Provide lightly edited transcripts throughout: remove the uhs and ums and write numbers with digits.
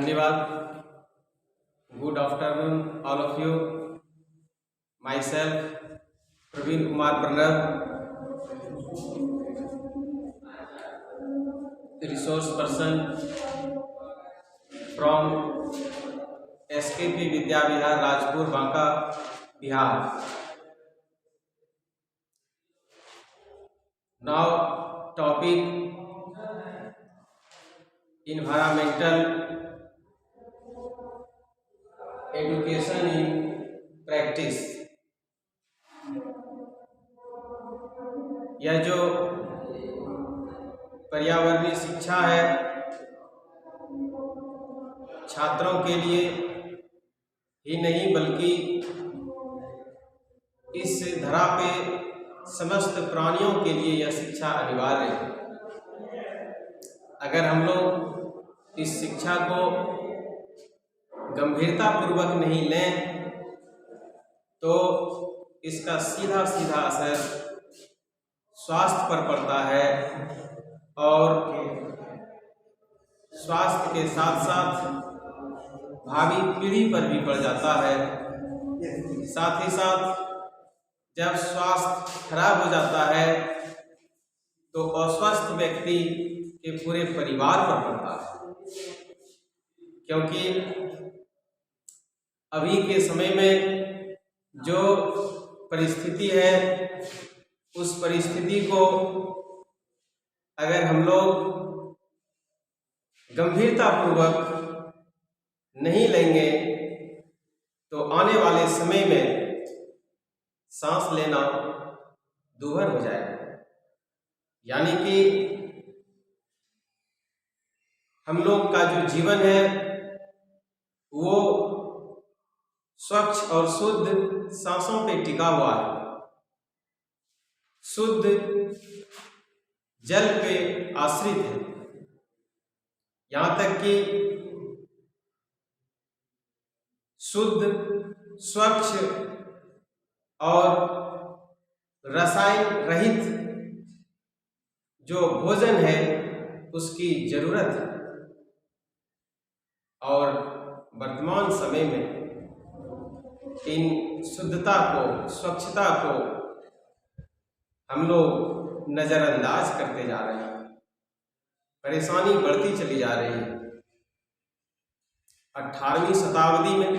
धन्यवाद। Good afternoon all of you. Myself Praveen Kumar Pranav, resource person from SKP Vidya Vihar, Rajpur, Banka, Bihar. Now topic environmental education in practice। यह जो पर्यावरणीय शिक्षा है छात्रों के लिए ही नहीं बल्कि इस धरा पे समस्त प्राणियों के लिए यह शिक्षा अनिवार्य है। अगर हम लोग इस शिक्षा को गंभीरता पूर्वक नहीं लें तो इसका सीधा सीधा असर स्वास्थ्य पर पड़ता है और स्वास्थ्य के साथ साथ भावी पीढ़ी पर भी पड़ जाता है। साथ ही साथ जब स्वास्थ्य खराब हो जाता है तो अस्वस्थ व्यक्ति के पूरे परिवार पर पड़ता है, क्योंकि अभी के समय में जो परिस्थिति है उस परिस्थिति को अगर हम लोग गंभीरता पूर्वक नहीं लेंगे तो आने वाले समय में सांस लेना दूभर हो जाएगा। यानी कि हम लोग का जो जीवन है वो स्वच्छ और शुद्ध सांसों पे टिका हुआ है, शुद्ध जल पे आश्रित है। यहाँ तक कि शुद्ध, स्वच्छ और रसायन रहित जो भोजन है उसकी जरूरत है। और वर्तमान समय में इन शुद्धता को, स्वच्छता को हम लोग नज़रअंदाज करते जा रहे हैं, परेशानी बढ़ती चली जा रही है। 18वीं शताब्दी में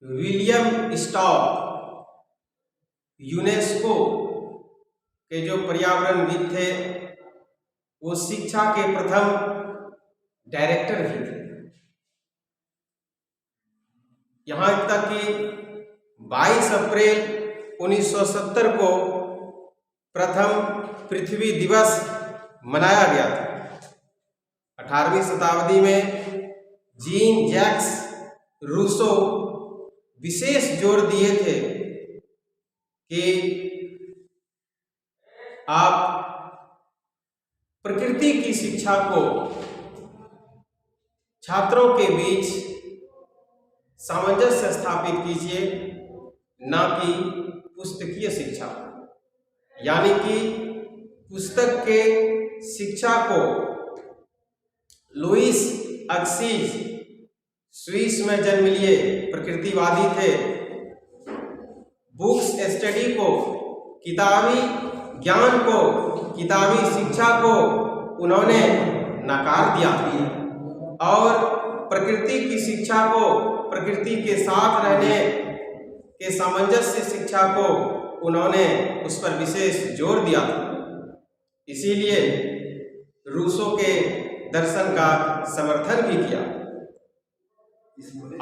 विलियम स्टॉप यूनेस्को के जो पर्यावरणविद थे वो शिक्षा के प्रथम डायरेक्टर भी थे। यहाँ तक कि 22 अप्रैल 1970 को प्रथम पृथ्वी दिवस मनाया गया था। 18वीं शताब्दी में जीन जैक्स रूसो विशेष जोर दिए थे कि आप प्रकृति की शिक्षा को छात्रों के बीच सामंजस्य स्थापित कीजिए, ना कि पुस्तकीय शिक्षा। यानी कि पुस्तक के शिक्षा को लुईस अगस्टिन स्विस में जन्म लिए प्रकृतिवादी थे। बुक्स स्टडी को, किताबी ज्ञान को, किताबी शिक्षा को उन्होंने नकार दिया और प्रकृति की शिक्षा को, प्रकृति के साथ रहने के सामंजस्य शिक्षा को उन्होंने उस पर विशेष जोर दिया था। इसीलिए रूसो के दर्शन का समर्थन भी किया।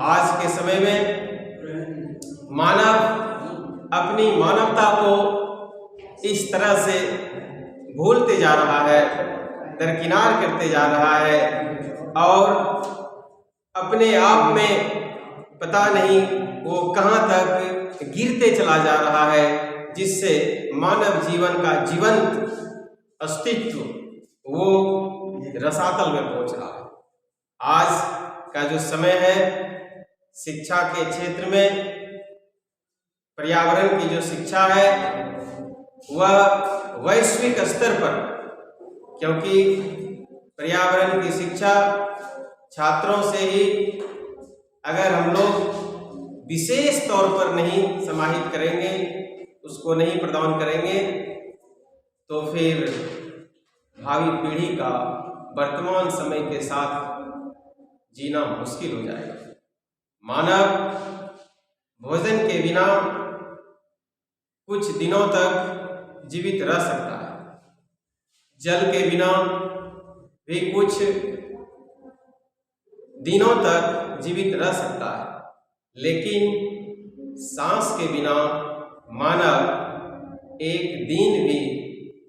आज के समय में मानव अपनी मानवता को इस तरह से भूलते जा रहा है, दरकिनार करते जा रहा है और अपने आप में पता नहीं वो कहाँ तक गिरते चला जा रहा है, जिससे मानव जीवन का जीवंत अस्तित्व वो रसातल में पहुंच रहा है। आज का जो समय है शिक्षा के क्षेत्र में पर्यावरण की जो शिक्षा है वह वैश्विक स्तर पर, क्योंकि पर्यावरण की शिक्षा छात्रों से ही अगर हम लोग विशेष तौर पर नहीं समाहित करेंगे, उसको नहीं प्रदान करेंगे, तो फिर भावी पीढ़ी का वर्तमान समय के साथ जीना मुश्किल हो जाएगा। मानव भोजन के बिना कुछ दिनों तक जीवित रह सकता है, जल के बिना भी कुछ दिनों तक जीवित रह सकता है, लेकिन सांस के बिना मानव एक दिन भी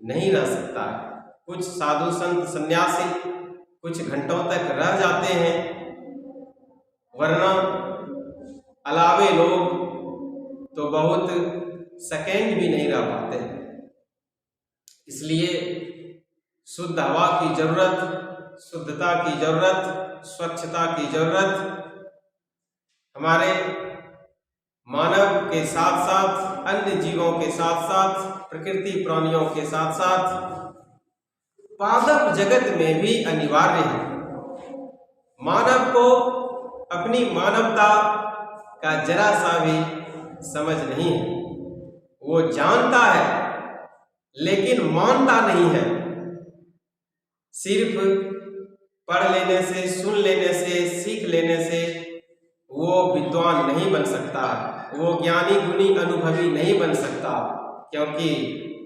नहीं रह सकता है। कुछ साधु संत सन्यासी कुछ घंटों तक रह जाते हैं, वरना अलावे लोग तो बहुत सेकेंड भी नहीं रह पाते हैं। इसलिए शुद्ध हवा की जरूरत, शुद्धता की जरूरत, स्वच्छता की जरूरत हमारे मानव के साथ साथ अन्य जीवों के साथ साथ प्रकृति प्राणियों के साथ साथ पादप जगत में भी अनिवार्य है। मानव को अपनी मानवता का जरा सा भी समझ नहीं है। वो जानता है लेकिन मानता नहीं है। सिर्फ पढ़ लेने से, सुन लेने से, सीख लेने से वो विद्वान नहीं बन सकता, वो ज्ञानी गुणी अनुभवी नहीं बन सकता, क्योंकि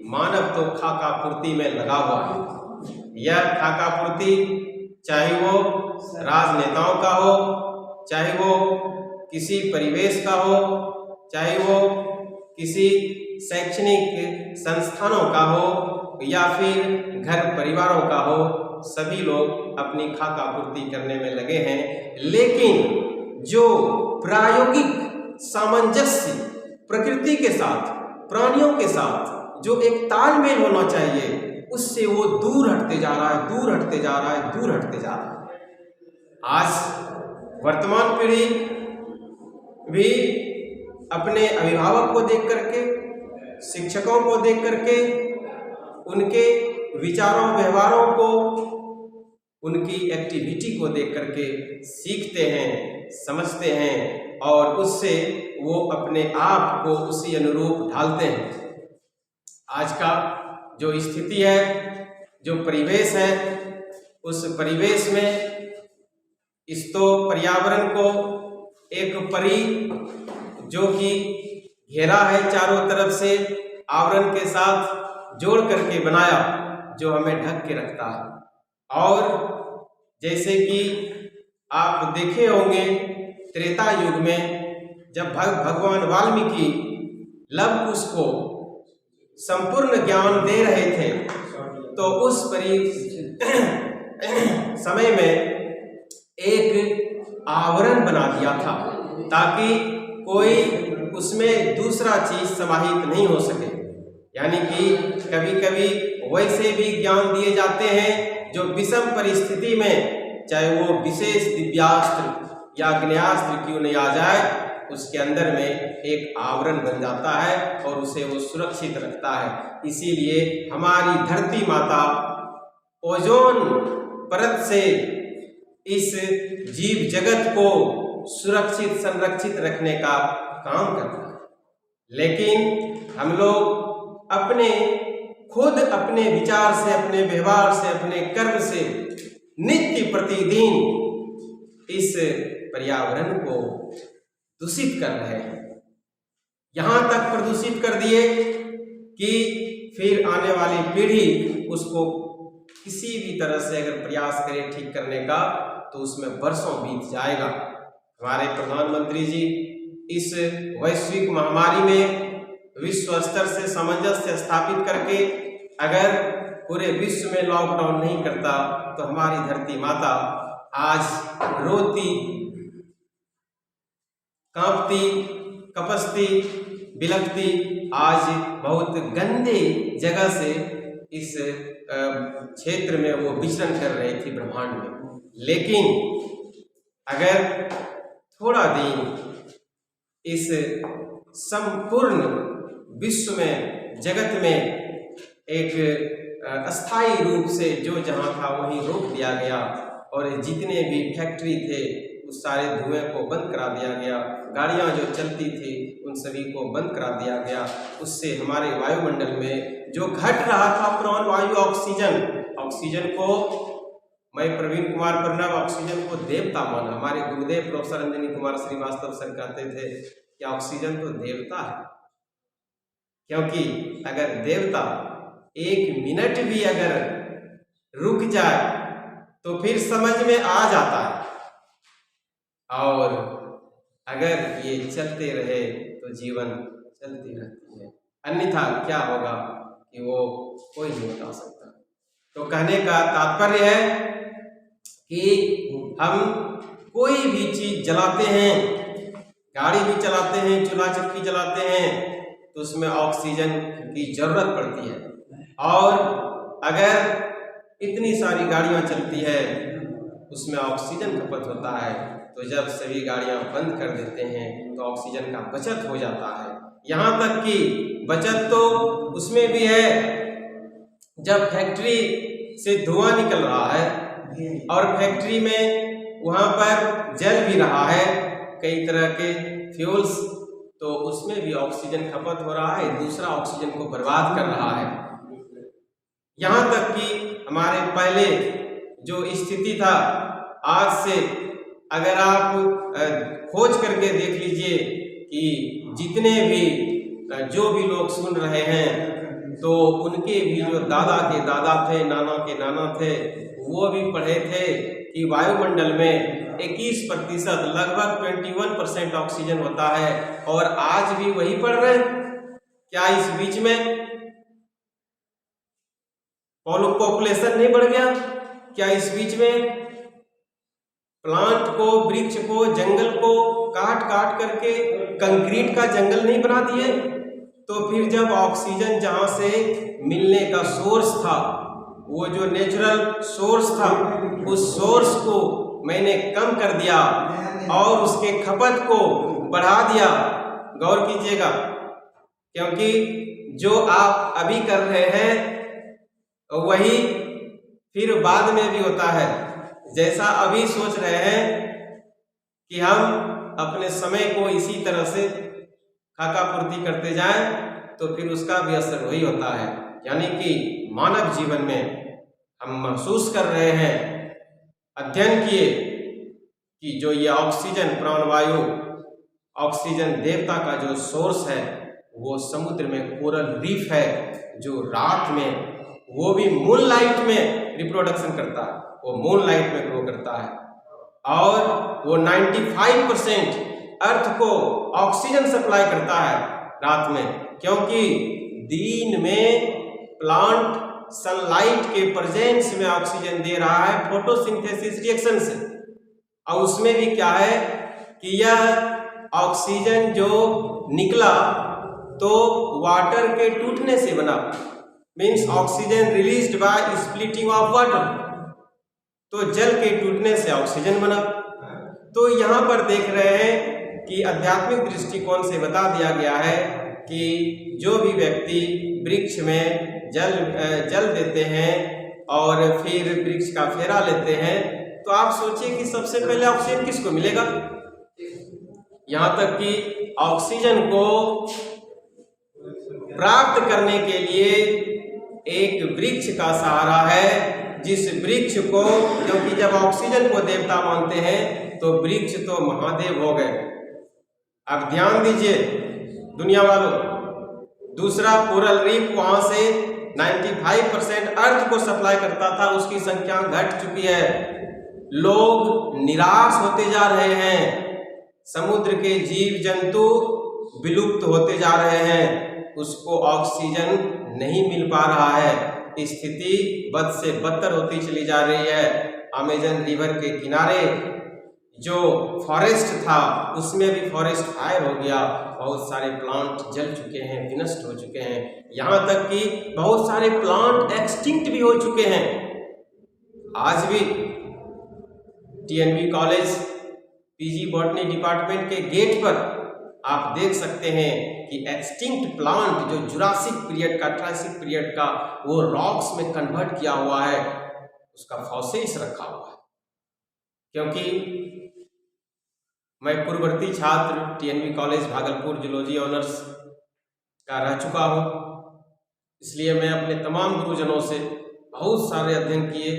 मानव तो खाका पूर्ति में लगा हुआ है। यह खाका पूर्ति चाहे वो राजनेताओं का हो, चाहे वो किसी परिवेश का हो, चाहे वो किसी शैक्षणिक संस्थानों का हो या फिर घर परिवारों का हो, सभी लोग अपनी खाका पूर्ति करने में लगे हैं। लेकिन जो प्रायोगिक सामंजस्य प्रकृति के साथ, प्राणियों के साथ जो एक तालमेल होना चाहिए, उससे वो दूर हटते जा रहा है, दूर हटते जा रहा है, दूर हटते जा रहा है। आज वर्तमान पीढ़ी भी अपने अभिभावक को देख करके, शिक्षकों को देख करके, उनके विचारों व्यवहारों को, उनकी एक्टिविटी को देख करके सीखते हैं, समझते हैं और उससे वो अपने आप को उसी अनुरूप ढालते हैं। आज का जो स्थिति है, जो परिवेश है, उस परिवेश में इस तो पर्यावरण को एक परी जो कि घेरा है चारों तरफ से आवरण के साथ जोड़ करके बनाया, जो हमें ढक के रखता है। और जैसे कि आप देखे होंगे त्रेता युग में जब भगवान वाल्मीकि लव कुश को संपूर्ण ज्ञान दे रहे थे, तो उस समय में एक आवरण बना दिया था ताकि कोई उसमें दूसरा चीज समाहित नहीं हो सके। यानी कि कभी कभी वैसे भी ज्ञान दिए जाते हैं जो विषम परिस्थिति में, चाहे वो विशेष दिव्यास्त्र या अग्नेयास्त्र क्यों नहीं आ जाए, उसके अंदर में एक आवरण बन जाता है और उसे वो सुरक्षित रखता है। इसीलिए हमारी धरती माता ओजोन परत से इस जीव जगत को सुरक्षित संरक्षित रखने का काम करता है। लेकिन हम लोग खुद अपने विचार से, अपने व्यवहार से, अपने कर्म से नित्य प्रतिदिन इस पर्यावरण को दूषित कर रहे हैं। यहां तक प्रदूषित कर दिए कि फिर आने वाली पीढ़ी उसको किसी भी तरह से अगर प्रयास करे ठीक करने का, तो उसमें वर्षों बीत जाएगा। हमारे प्रधानमंत्री जी इस वैश्विक महामारी में विश्व स्तर से सामंजस्य स्थापित करके अगर पूरे विश्व में लॉकडाउन नहीं करता, तो हमारी धरती माता आज रोती, कांपती, कपसती, बिलखती आज बहुत गंदे जगह से इस क्षेत्र में वो विचरण कर रही थी ब्रह्मांड में। लेकिन अगर थोड़ा दिन इस संपूर्ण विश्व में, जगत में एक अस्थायी रूप से जो जहां था वहीं रोक दिया गया और जितने भी फैक्ट्री थे उस सारे धुएं को बंद करा दिया गया। गाड़ियां जो चलती थी उन सभी को बंद करा दिया गया। उससे हमारे वायुमंडल में जो घट रहा था प्राणवायु ऑक्सीजन को, मैं प्रवीण कुमार प्रणव ऑक्सीजन को देवता माना। हमारे गुरुदेव प्रोफेसर अंजनी कुमार श्रीवास्तव सर कहते थे कि ऑक्सीजन तो देवता है, क्योंकि अगर देवता एक मिनट भी अगर रुक जाए तो फिर समझ में आ जाता है, और अगर ये चलते रहे तो जीवन चलती रहती है, अन्यथा क्या होगा कि वो कोई नहीं बता सकता। तो कहने का तात्पर्य है कि हम कोई भी चीज जलाते हैं, गाड़ी भी चलाते हैं, चूल्हा चक्की जलाते हैं, तो उसमें ऑक्सीजन की जरूरत पड़ती है। और अगर इतनी सारी गाड़ियां चलती है उसमें ऑक्सीजन खपत होता है, तो जब सभी गाड़ियां बंद कर देते हैं तो ऑक्सीजन का बचत हो जाता है। यहाँ तक कि बचत तो उसमें भी है जब फैक्ट्री से धुआं निकल रहा है और फैक्ट्री में वहाँ पर जल भी रहा है कई तरह के फ्यूल्स, तो उसमें भी ऑक्सीजन खपत हो रहा है, दूसरा ऑक्सीजन को बर्बाद कर रहा है। यहाँ तक कि हमारे पहले जो स्थिति था, आज से अगर आप खोज करके देख लीजिए कि जितने भी जो भी लोग सुन रहे हैं, तो उनके भी जो दादा के दादा थे, नाना के नाना थे, वो भी पढ़े थे कि वायुमंडल में 21% लगभग 21% ऑक्सीजन होता है, और आज भी वही पढ़ रहे हैं। क्या इस बीच में पॉपुलेशन नहीं बढ़ गया? क्या इस बीच में प्लांट को, वृक्ष को, जंगल को काट काट करके कंक्रीट का जंगल नहीं बना दिए? तो फिर जब ऑक्सीजन जहां से मिलने का सोर्स था, वो जो नेचुरल सोर्स था, उस सोर्स को मैंने कम कर दिया और उसके खपत को बढ़ा दिया। गौर कीजिएगा, क्योंकि जो आप अभी कर रहे हैं वही फिर बाद में भी होता है। जैसा अभी सोच रहे हैं कि हम अपने समय को इसी तरह से खाका पूर्ति करते जाएं, तो फिर उसका भी असर वही होता है। यानी कि मानव जीवन में हम महसूस कर रहे हैं, अध्ययन किए कि जो ये ऑक्सीजन प्राणवायु, ऑक्सीजन देवता का जो सोर्स है वो समुद्र में कोरल रीफ है, जो रात में, वो भी मून लाइट में रिप्रोडक्शन करता है, वो मून लाइट में ग्रो करता है, और वो 95% अर्थ को ऑक्सीजन सप्लाई करता है रात में, क्योंकि दिन में प्लांट सनलाइट के प्रेजेंस में ऑक्सीजन दे रहा है फोटोसिंथेसिस रिएक्शन से। और उसमें भी क्या है कि यह ऑक्सीजन जो निकला तो वाटर के टूटने से बना, means oxygen released by splitting of water, तो जल के टूटने से ऑक्सीजन बना। तो यहाँ पर देख रहे हैं कि आध्यात्मिक दृष्टिकोण से बता दिया गया है कि जो भी व्यक्ति वृक्ष में जल देते हैं और फिर वृक्ष का फेरा लेते हैं, तो आप सोचिए कि सबसे पहले ऑक्सीजन किसको मिलेगा? यहाँ तक कि ऑक्सीजन को प्राप्त करने के लिए एक वृक्ष का सहारा है, जिस वृक्ष को, क्योंकि जब ऑक्सीजन को देवता मानते हैं तो वृक्ष तो महादेव हो गए। अब ध्यान दीजिए दुनिया वालों, दूसरा कोरल रीफ वहां से 95% अर्थ को सप्लाई करता था, उसकी संख्या घट चुकी है। लोग निराश होते जा रहे हैं, समुद्र के जीव जंतु विलुप्त होते जा रहे हैं, उसको ऑक्सीजन नहीं मिल पा रहा है, स्थिति बद से बदतर होती चली जा रही है। अमेजन रिवर के किनारे जो फॉरेस्ट था उसमें भी फॉरेस्ट फायर हो गया, बहुत सारे प्लांट जल चुके हैं, विनष्ट हो चुके हैं, यहाँ तक कि बहुत सारे प्लांट एक्सटिंक्ट भी हो चुके हैं। आज भी TNB college PG botany department के गेट पर आप देख सकते हैं कि एक्सटिंक्ट प्लांट जो जुरासिक पीरियड का, ट्रायसिक पीरियड का, वो रॉक्स में कन्वर्ट किया हुआ है, उसका फॉसिल्स रखा हुआ है। क्योंकि मैं पूर्ववर्ती छात्र TNV college Bhagalpur zoology honours का रह चुका हूँ, इसलिए मैं अपने तमाम गुरुजनों से बहुत सारे अध्ययन किए,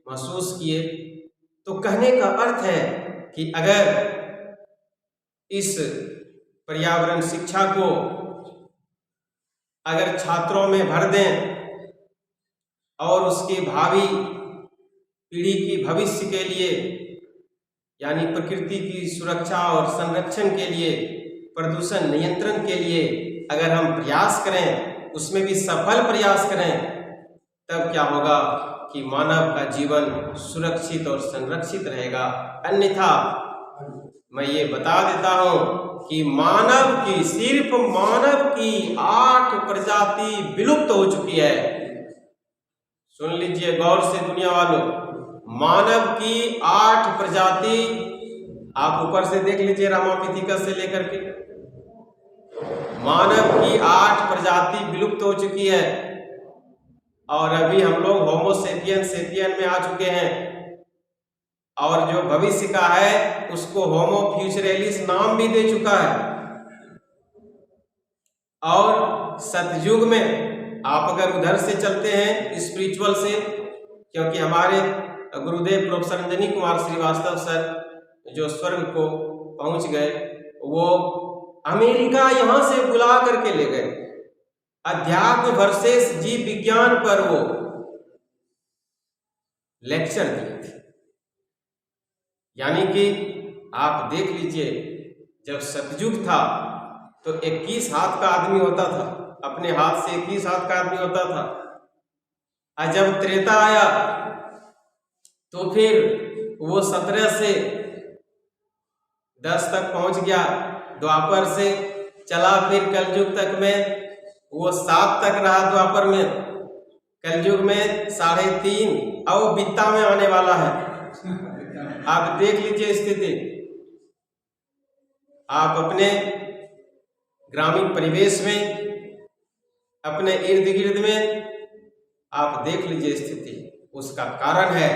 महसूस किए। तो कहने का अर्थ है कि अगर इस पर्यावरण शिक्षा को अगर छात्रों में भर दें और उसके भावी पीढ़ी की भविष्य के लिए यानी प्रकृति की सुरक्षा और संरक्षण के लिए, प्रदूषण नियंत्रण के लिए अगर हम प्रयास करें, उसमें भी सफल प्रयास करें, तब क्या होगा कि मानव का जीवन सुरक्षित और संरक्षित रहेगा। अन्यथा मैं ये बता देता हूँ कि सिर्फ मानव की 8 प्रजाति विलुप्त हो चुकी है। सुन लीजिए गौर से दुनिया वालों, मानव की 8 प्रजाति, आप ऊपर से देख लीजिए रामापिथिकस से लेकर के, मानव की 8 प्रजाति विलुप्त हो चुकी है। और अभी हम लोग होमो सेपियन में आ चुके हैं, और जो भविष्य का है उसको होमो फ्यूचरेलिस नाम भी दे चुका है। और सतयुग में आप अगर उधर से चलते हैं स्पिरिचुअल से, क्योंकि हमारे गुरुदेव प्रोफेसर अंजनी कुमार श्रीवास्तव सर जो स्वर्ग को पहुंच गए, वो अमेरिका यहां से बुला करके ले गए, अध्यात्म वर्सेस जीव विज्ञान पर वो लेक्चर दिए थे। यानी कि आप देख लीजिए, जब सतयुग था तो 21 हाथ का आदमी होता था, अपने हाथ से 21 हाथ का आदमी होता था। और जब त्रेता आया तो फिर वो 17 से 10 तक पहुंच गया, द्वापर से चला फिर कलयुग तक में वो 7 तक रहा द्वापर में, कलयुग में 3.5 और बित्ता में आने वाला है। आप देख लीजिए स्थिति, आप अपने ग्रामीण परिवेश में, अपने इर्द गिर्द में आप देख लीजिए स्थिति। उसका कारण है,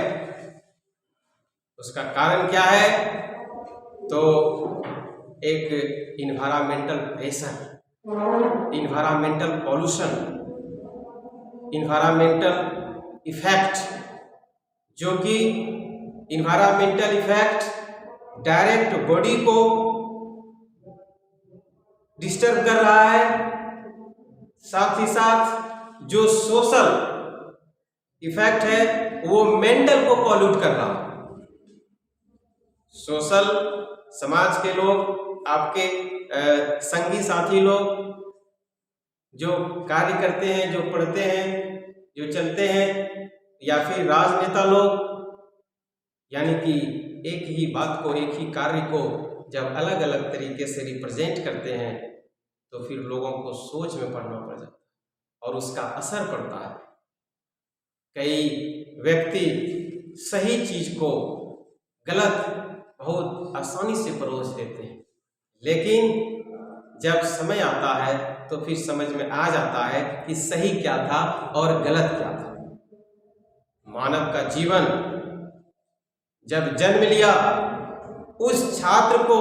उसका कारण क्या है? तो एक environmental pressure, environmental pollution, environmental effect, जो कि इन्वायरमेंटल इफेक्ट डायरेक्ट बॉडी को डिस्टर्ब कर रहा है, साथ ही साथ जो सोशल इफेक्ट है वो मेंटल को पॉल्यूट कर रहा है। सोशल समाज के लोग, आपके संगी साथी लोग जो कार्य करते हैं, जो पढ़ते हैं, जो चलते हैं, या फिर राजनेता लोग, यानी कि एक ही बात को, एक ही कार्य को जब अलग अलग तरीके से रिप्रेजेंट करते हैं तो फिर लोगों को सोच में पड़ना पड़ जाता है और उसका असर पड़ता है। कई व्यक्ति सही चीज को गलत बहुत आसानी से परोस देते हैं, लेकिन जब समय आता है तो फिर समझ में आ जाता है कि सही क्या था और गलत क्या था। मानव का जीवन जब जन्म लिया, उस छात्र को,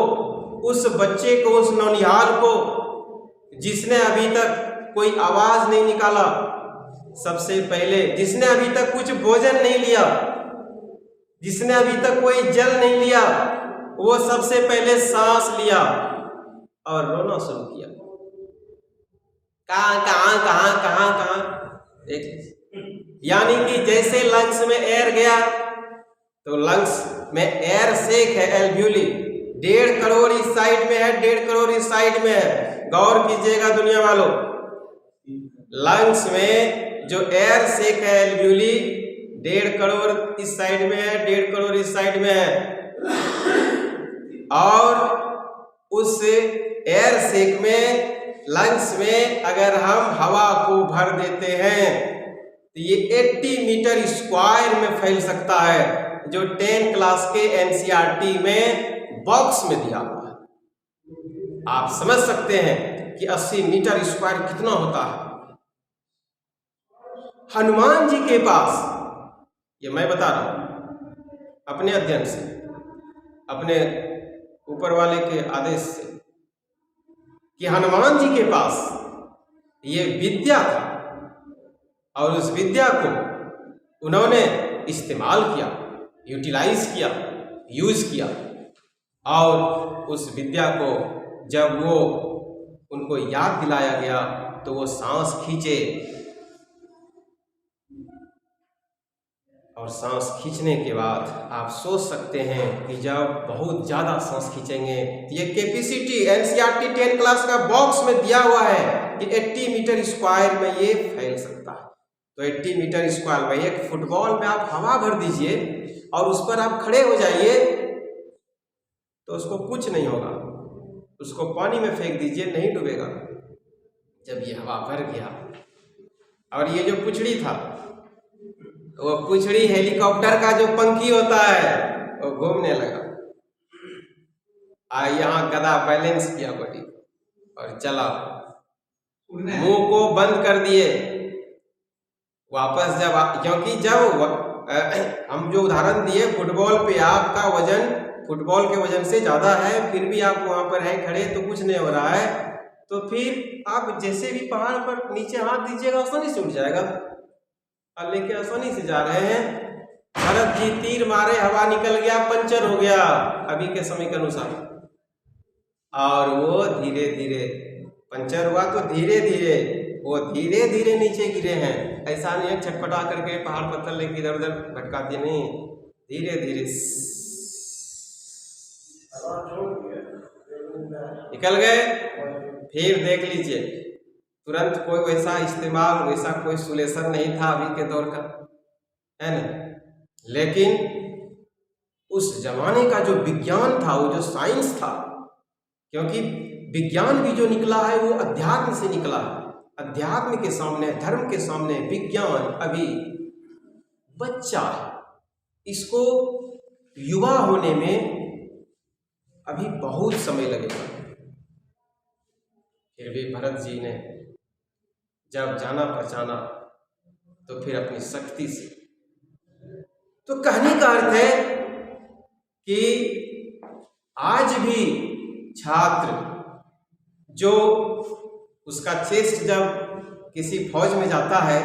उस बच्चे को, उस नौनिहाल को, जिसने अभी तक कोई आवाज नहीं निकाला, सबसे पहले जिसने अभी तक कुछ भोजन नहीं लिया, जिसने अभी तक कोई जल नहीं लिया, वो सबसे पहले सांस लिया और रोना शुरू किया। कहां कहां कहां कहां कहां एक, यानी कि जैसे लंग्स में एयर गया तो लंग्स में एयर सेक है, एल्व्यूली 1.5 करोड़ इस साइड में है, 1.5 करोड़ इस साइड में है। गौर कीजिएगा दुनिया वालों, लंग्स में जो एयर सेक है एल्व्यूली 1.5 करोड़ इस साइड में है, 1.5 करोड़ इस साइड में है। और उस एयर सेक में, लंग्स में अगर हम हवा को भर देते हैं तो ये 80 मीटर स्क्वायर में फैल सकता है, जो 10 क्लास के एनसीईआरटी में बॉक्स में दिया हुआ है। आप समझ सकते हैं कि 80 मीटर स्क्वायर कितना होता है। हनुमान जी के पास, ये मैं बता रहा हूं अपने अध्ययन से, अपने ऊपर वाले के आदेश से कि हनुमान जी के पास ये विद्या था और उस विद्या को उन्होंने इस्तेमाल किया, यूटिलाइज किया, यूज किया और उस विद्या को जब वो उनको याद दिलाया गया तो वो सांस खींचे और सांस खींचने के बाद आप सोच सकते हैं कि जब बहुत ज़्यादा सांस खींचेंगे, ये कैपेसिटी एनसीईआरटी 10 क्लास का बॉक्स में दिया हुआ है कि 80 मीटर स्क्वायर में ये फैल सकता है। तो 80 मीटर स्क्वायर में एक फुटबॉल में आप हवा भर दीजिए और उस पर आप खड़े हो जाइए तो उसको कुछ नहीं होगा, उसको पानी में फेंक दीजिए, नहीं डूबेगा। जब ये हवा भर गया और ये जो पुछड़ी था, वो पुछड़ी हेलीकॉप्टर का जो पंखी होता है वो घूमने लगा, यहाँ गधा बैलेंस किया बॉडी और चला, मुंह को बंद कर दिए वापस। जब क्योंकि जब हम जो उदाहरण दिए फुटबॉल पे, आपका वजन फुटबॉल के वजन से ज्यादा है, फिर भी आप वहां पर हैं खड़े तो कुछ नहीं हो रहा है, तो फिर आप जैसे भी पहाड़ पर नीचे हाथ दीजिएगा आसानी से उठ जाएगा। और लेके आसानी से जा रहे हैं, भरत जी तीर मारे, हवा निकल गया, पंचर हो गया अभी के समय के अनुसार, और वो धीरे धीरे पंचर हुआ तो धीरे धीरे वो धीरे धीरे नीचे गिरे हैं। ऐसा नहीं है छटपटा करके पहाड़ पत्थर लेके इधर उधर भटका दिए, नहीं, धीरे धीरे निकल गए। फिर देख लीजिए तुरंत कोई वैसा इस्तेमाल, वैसा कोई सोल्यूशन नहीं था अभी के दौर का, है ना। लेकिन उस जमाने का जो विज्ञान था, वो जो साइंस था, क्योंकि विज्ञान भी जो निकला है वो अध्यात्म से निकला है। अध्यात्म के सामने, धर्म के सामने विज्ञान अभी बच्चा है, इसको युवा होने में अभी बहुत समय लगेगा। फिर भी भरत जी ने जब जाना पहचाना तो फिर अपनी शक्ति से, तो कहने का अर्थ है कि आज भी छात्र जो उसका चेस्ट जब किसी फौज में जाता है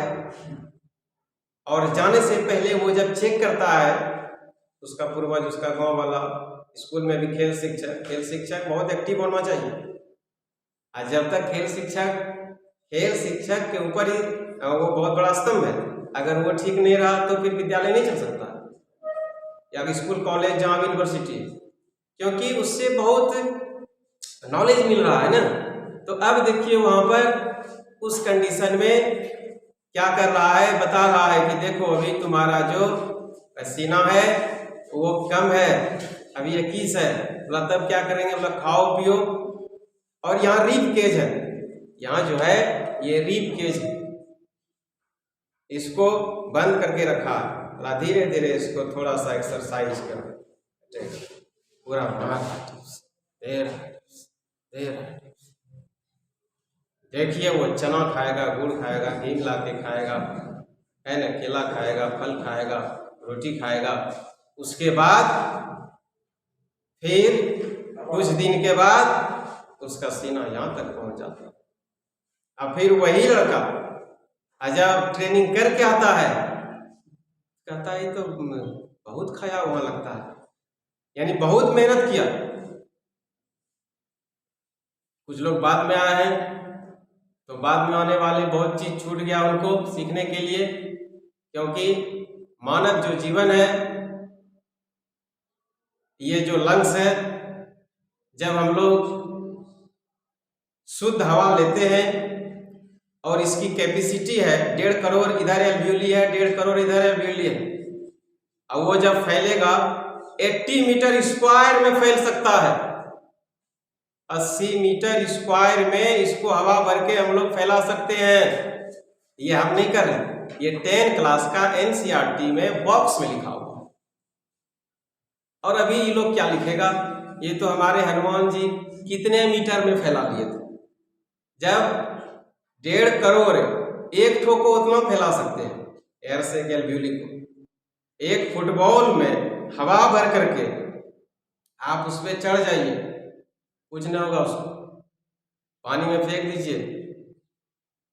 और जाने से पहले वो जब चेक करता है, उसका पूर्वज, उसका गांव वाला, स्कूल में भी खेल शिक्षक बहुत एक्टिव होना चाहिए। और जब तक खेल शिक्षक के ऊपर ही वो बहुत बड़ा स्तंभ है, अगर वो ठीक नहीं रहा तो फिर विद्यालय नहीं चल सकता, या स्कूल, कॉलेज, जहाँ यूनिवर्सिटी, क्योंकि उससे बहुत नॉलेज मिल रहा है ना। तो अब देखिए वहां पर उस कंडीशन में क्या कर रहा है, बता रहा है कि देखो अभी तुम्हारा जो सीना है वो कम है, अभी 21 है, बोला तब क्या करेंगे, बोला खाओ पियो, और यहाँ रिब केज है, यहाँ जो है ये रिब केज है, इसको बंद करके रखा, बोला धीरे धीरे इसको थोड़ा सा एक्सरसाइज करो, पूरा मार देखिए वो चना खाएगा, गुड़ खाएगा, घी मिला के खाएगा, है ना, केला खाएगा, फल खाएगा, रोटी खाएगा। उसके बाद फिर कुछ दिन के बाद उसका सीना यहाँ तक पहुंच जाता है। अब फिर वही लड़का जब ट्रेनिंग करके आता है, कहता है तो बहुत खाया हुआ लगता है, यानी बहुत मेहनत किया। कुछ लोग बाद में आए हैं तो बाद में आने वाले बहुत चीज छूट गया उनको सीखने के लिए, क्योंकि मानव जो जीवन है, ये जो लंग्स है, जब हम लोग शुद्ध हवा लेते हैं और इसकी कैपेसिटी है 1.5 करोड़, इधर एल्वियोली है, 1.5 करोड़ इधर एल्वियोली है, और वो जब फैलेगा 80 मीटर स्क्वायर में फैल सकता है। 80 मीटर स्क्वायर में इसको हवा भर के हम लोग फैला सकते हैं। ये हम नहीं कर रहे, ये 10 क्लास का एनसीईआरटी में बॉक्स में लिखा हुआ है। और अभी ये लोग क्या लिखेगा, ये तो हमारे हनुमान जी कितने मीटर में फैला लिए थे, जब 1.5 करोड़ एक ठो को उतना फैला सकते हैं, एयर से एल्वियोली को। एक फुटबॉल में हवा भर करके आप उस पर चढ़ जाइए, कुछ नहीं होगा उसको, पानी में फेंक दीजिए,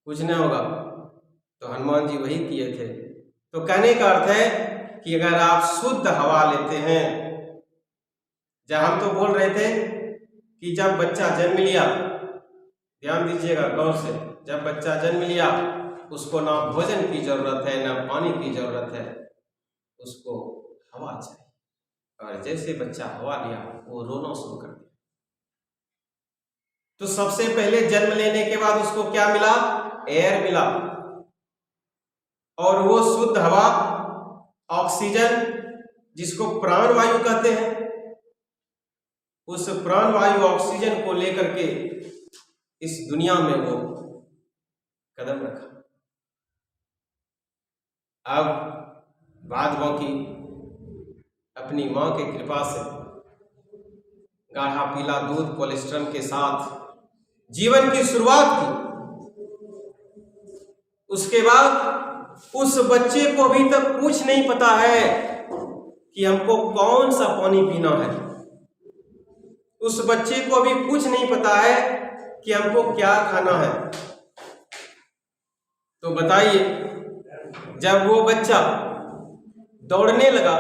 कुछ नहीं होगा। तो हनुमान जी वही किए थे। तो कहने का अर्थ है कि अगर आप शुद्ध हवा लेते हैं, जब हम तो बोल रहे थे कि जब बच्चा जन्म लिया, ध्यान दीजिएगा गौर से, जब बच्चा जन्म लिया उसको ना भोजन की जरूरत है ना पानी की जरूरत है, उसको हवा चाहिए। और जैसे बच्चा हवा लिया वो रोना शुरू कर दिया। तो सबसे पहले जन्म लेने के बाद उसको क्या मिला? एयर मिला, और वो शुद्ध हवा, ऑक्सीजन, जिसको प्राण वायु कहते हैं, उस प्राण वायु ऑक्सीजन को लेकर के इस दुनिया में वो कदम रखा। अब बाद बाकी अपनी मां की कृपा से गाढ़ा पीला दूध कोलेस्ट्रॉल के साथ जीवन की शुरुआत की। उसके बाद उस बच्चे को अभी तक कुछ नहीं पता है कि हमको कौन सा पानी पीना है। उस बच्चे को अभी कुछ नहीं पता है कि हमको क्या खाना है। तो बताइए, जब वो बच्चा दौड़ने लगा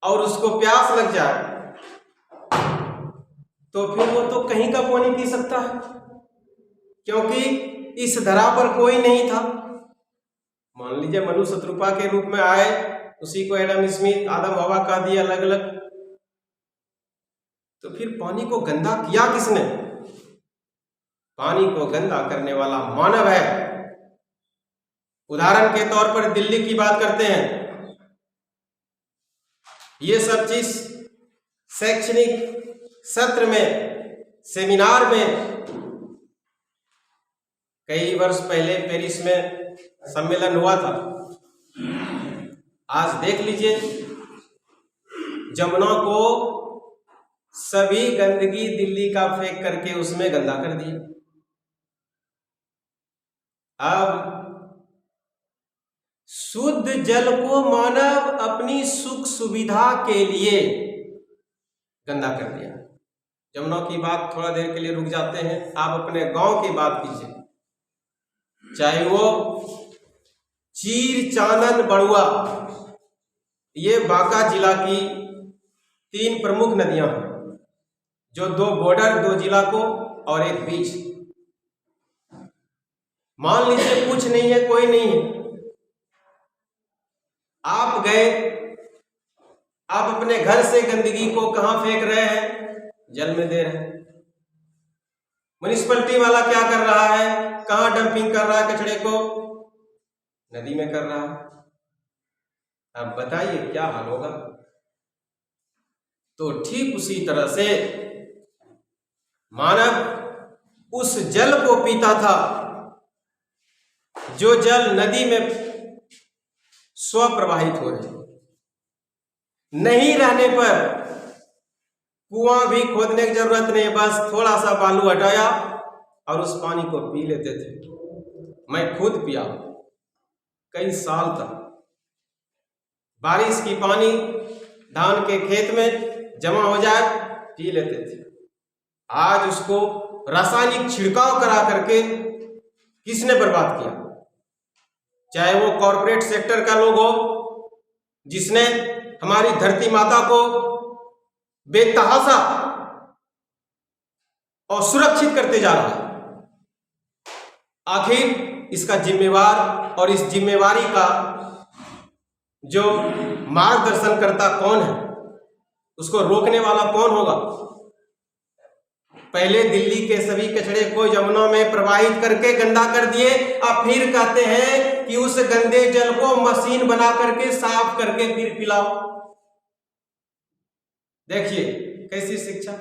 और उसको प्यास लग जाए तो फिर वो तो कहीं का पानी पी सकता है, क्योंकि इस धरा पर कोई नहीं था। मान लीजिए मनु शत्रुपा के रूप में आए, उसी को एडम स्मिथ, आदम हवा कह दिया अलग अलग, तो फिर पानी को गंदा किया किसने? पानी को गंदा करने वाला मानव है। उदाहरण के तौर पर दिल्ली की बात करते हैं। ये सब चीज शैक्षणिक सत्र में, सेमिनार में कई वर्ष पहले पेरिस में सम्मेलन हुआ था। आज देख लीजिए, जमुना को सभी गंदगी दिल्ली का फेंक करके उसमें गंदा कर दिया। अब शुद्ध जल को मानव अपनी सुख सुविधा के लिए गंदा कर दिया। जमुना की बात थोड़ा देर के लिए रुक जाते हैं। आप अपने गांव की बात कीजिए, चाहे वो चीर, चानन, बड़ुआ, ये बांका जिला की 3 प्रमुख नदियां हैं, जो 2 बॉर्डर, 2 जिला को और एक बीच। मान लीजिए कुछ नहीं है, कोई नहीं है, आप गए, आप अपने घर से गंदगी को कहां फेंक रहे हैं? जल में दे रहे हैं। म्युनिसिपैलिटी वाला क्या कर रहा है? कहां डंपिंग कर रहा है कचड़े को? नदी में कर रहा है। अब बताइए क्या हाल होगा? तो ठीक उसी तरह से मानव उस जल को पीता था जो जल नदी में स्वप्रवाहित हो रहे, नहीं रहने पर कुआं भी खोदने की जरूरत नहीं, बस थोड़ा सा बालू हटाया और उस पानी को पी लेते थे। मैं खुद पिया कई साल तक। बारिश की पानी धान के खेत में जमा हो जाए, पी लेते थे। आज उसको रासायनिक छिड़काव करा करके किसने बर्बाद किया? चाहे वो कॉरपोरेट सेक्टर का लोग हो, जिसने हमारी धरती माता को बेतहाशा और सुरक्षित करते जा रहा है। आखिर इसका जिम्मेवार और इस जिम्मेवारी का जो मार्गदर्शन करता कौन है? उसको रोकने वाला कौन होगा? पहले दिल्ली के सभी कचड़े को यमुना में प्रवाहित करके गंदा कर दिए, अब फिर कहते हैं कि उस गंदे जल को मशीन बना करके साफ करके फिर पिलाओ। देखिए कैसी शिक्षा।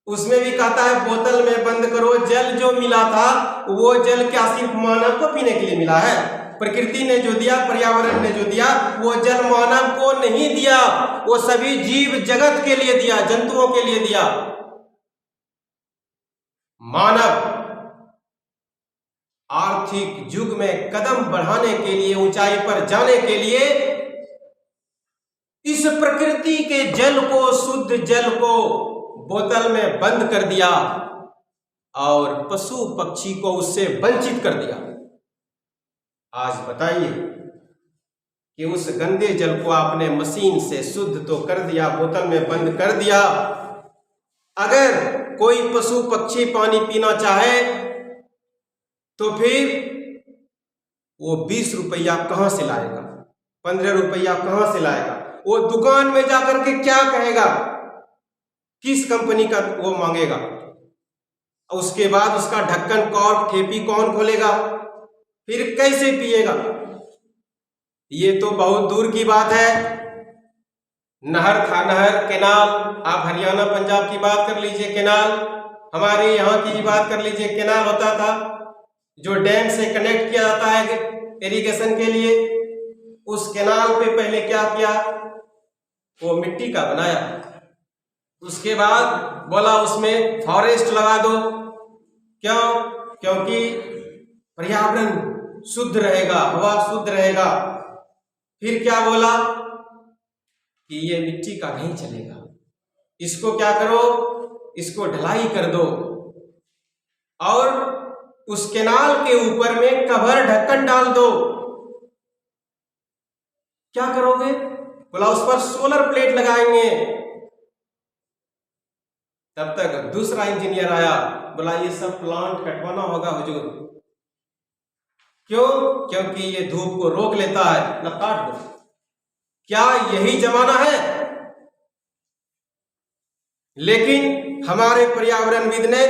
उसमें भी कहता है बोतल में बंद करो। जल जो मिला था वो जल क्या सिर्फ मानव को पीने के लिए मिला है? प्रकृति ने जो दिया, पर्यावरण ने जो दिया, वो जल मानव को नहीं दिया, वो सभी जीव जगत के लिए दिया, जंतुओं के लिए दिया। मानव आर्थिक युग में कदम बढ़ाने के लिए, ऊंचाई पर जाने के लिए इस प्रकृति के जल को, शुद्ध जल को बोतल में बंद कर दिया और पशु पक्षी को उससे वंचित कर दिया। आज बताइए कि उस गंदे जल को आपने मशीन से शुद्ध तो कर दिया, बोतल में बंद कर दिया, अगर कोई पशु पक्षी पानी पीना चाहे तो फिर वो 20 रुपया कहां से लाएगा, 15 रुपया कहां से लाएगा? वो दुकान में जाकर के क्या कहेगा, किस कंपनी का वो मांगेगा? उसके बाद उसका ढक्कन, कॉर्क, ठेपी कौन खोलेगा? फिर कैसे पिएगा? ये तो बहुत दूर की बात है। नहर था, नहर, केनाल, आप हरियाणा पंजाब की बात कर लीजिए, केनाल, हमारे यहाँ की भी बात कर लीजिए, केनाल होता था जो डैम से कनेक्ट किया जाता है इरिगेशन के लिए। उस केनाल पे पहले क्या किया, वो मिट्टी का बनाया, उसके बाद बोला उसमें फॉरेस्ट लगा दो। क्यों? क्योंकि पर्यावरण शुद्ध रहेगा, हवा शुद्ध रहेगा। फिर क्या बोला कि ये मिट्टी का नहीं चलेगा, इसको क्या करो, इसको ढलाई कर दो और उस केनाल के ऊपर में कवर, ढक्कन डाल दो। क्या करोगे? बोला उस पर सोलर प्लेट लगाएंगे। तब तक दूसरा इंजीनियर आया, बोला ये सब प्लांट कटवाना होगा हुजूर। क्यों? क्योंकि ये धूप को रोक लेता है, न काट दो। क्या यही जमाना है? लेकिन हमारे पर्यावरणविद ने,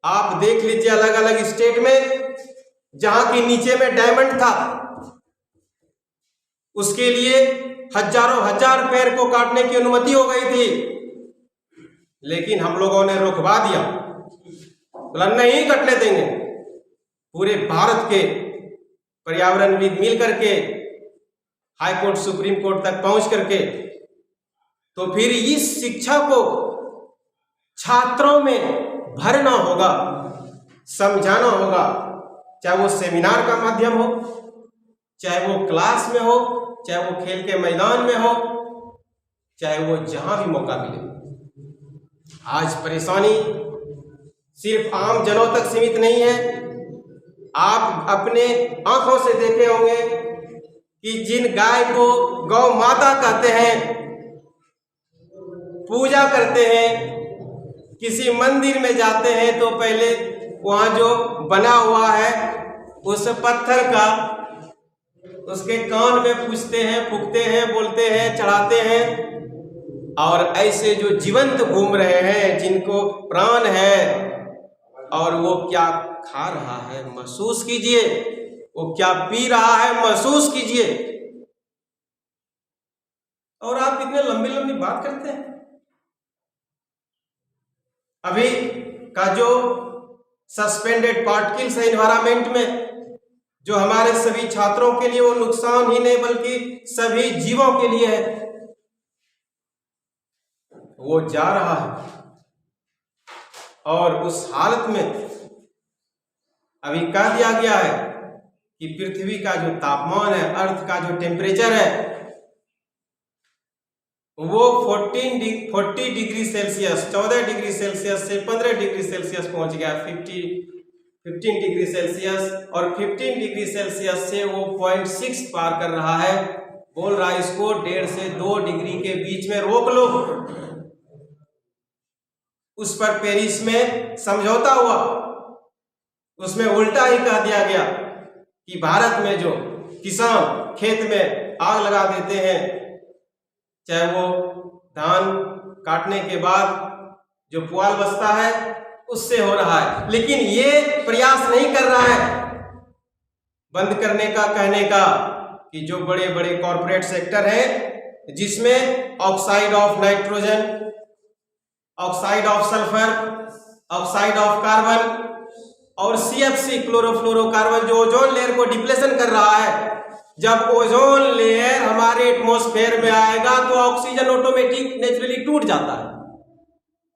आप देख लीजिए अलग अलग स्टेट में, जहां की नीचे में डायमंड था, उसके लिए हजारों हजार पेड़ को काटने की अनुमति हो गई थी, लेकिन हम लोगों ने रोकवा दिया, बोला नहीं कटने देंगे। पूरे भारत के पर्यावरणविद मिल करके हाई कोर्ट, सुप्रीम कोर्ट तक पहुंच करके, तो फिर इस शिक्षा को छात्रों में भरना होगा, समझाना होगा, चाहे वो सेमिनार का माध्यम हो, चाहे वो क्लास में हो, चाहे वो खेल के मैदान में हो, चाहे वो जहां भी मौका मिले। आज परेशानी सिर्फ आम जनों तक सीमित नहीं है। आप अपने आंखों से देखे होंगे कि जिन गाय को गौ माता कहते हैं, पूजा करते हैं, किसी मंदिर में जाते हैं तो पहले वहां जो बना हुआ है उस पत्थर का उसके कान में पूछते हैं, फूकते हैं, बोलते हैं, चढ़ाते हैं। और ऐसे जो जीवंत घूम रहे हैं, जिनको प्राण है, और वो क्या खा रहा है महसूस कीजिए, वो क्या पी रहा है महसूस कीजिए। और आप इतने लंबी लंबी बात करते हैं। अभी का जो सस्पेंडेड पार्टिकल्स है एनवायरमेंट में, जो हमारे सभी छात्रों के लिए वो नुकसान ही नहीं बल्कि सभी जीवों के लिए है, वो जा रहा है। और उस हालत में अभी कह दिया गया है कि पृथ्वी का जो तापमान है, अर्थ का जो टेम्परेचर है, वो 40 डिग्री सेल्सियस, 14 डिग्री सेल्सियस से 15 डिग्री सेल्सियस पहुंच गया, 15 डिग्री सेल्सियस, और 15 डिग्री सेल्सियस से वो 0.6 पार कर रहा है। बोल रहा है इसको 1.5 से 2 डिग्री के बीच में रोक लो। उस पर पेरिस में समझौता हुआ, उसमें उल्टा ही कह दिया गया कि भारत में जो किसान खेत में आग लगा देते हैं, चाहे वो धान काटने के बाद जो पुआल बचता है उससे हो रहा है, लेकिन ये प्रयास नहीं कर रहा है बंद करने का, कहने का कि जो बड़े बड़े कॉरपोरेट सेक्टर है जिसमें oxide of nitrogen, oxide of sulphur, oxide of carbon और CFC क्लोरोफ्लोरोकार्बन जो ओजोन लेयर को डिप्लेशन कर रहा है। जब ओजोन लेयर हमारे एटमॉस्फेयर में आएगा तो ऑक्सीजन ऑटोमेटिक नेचुरली टूट जाता है।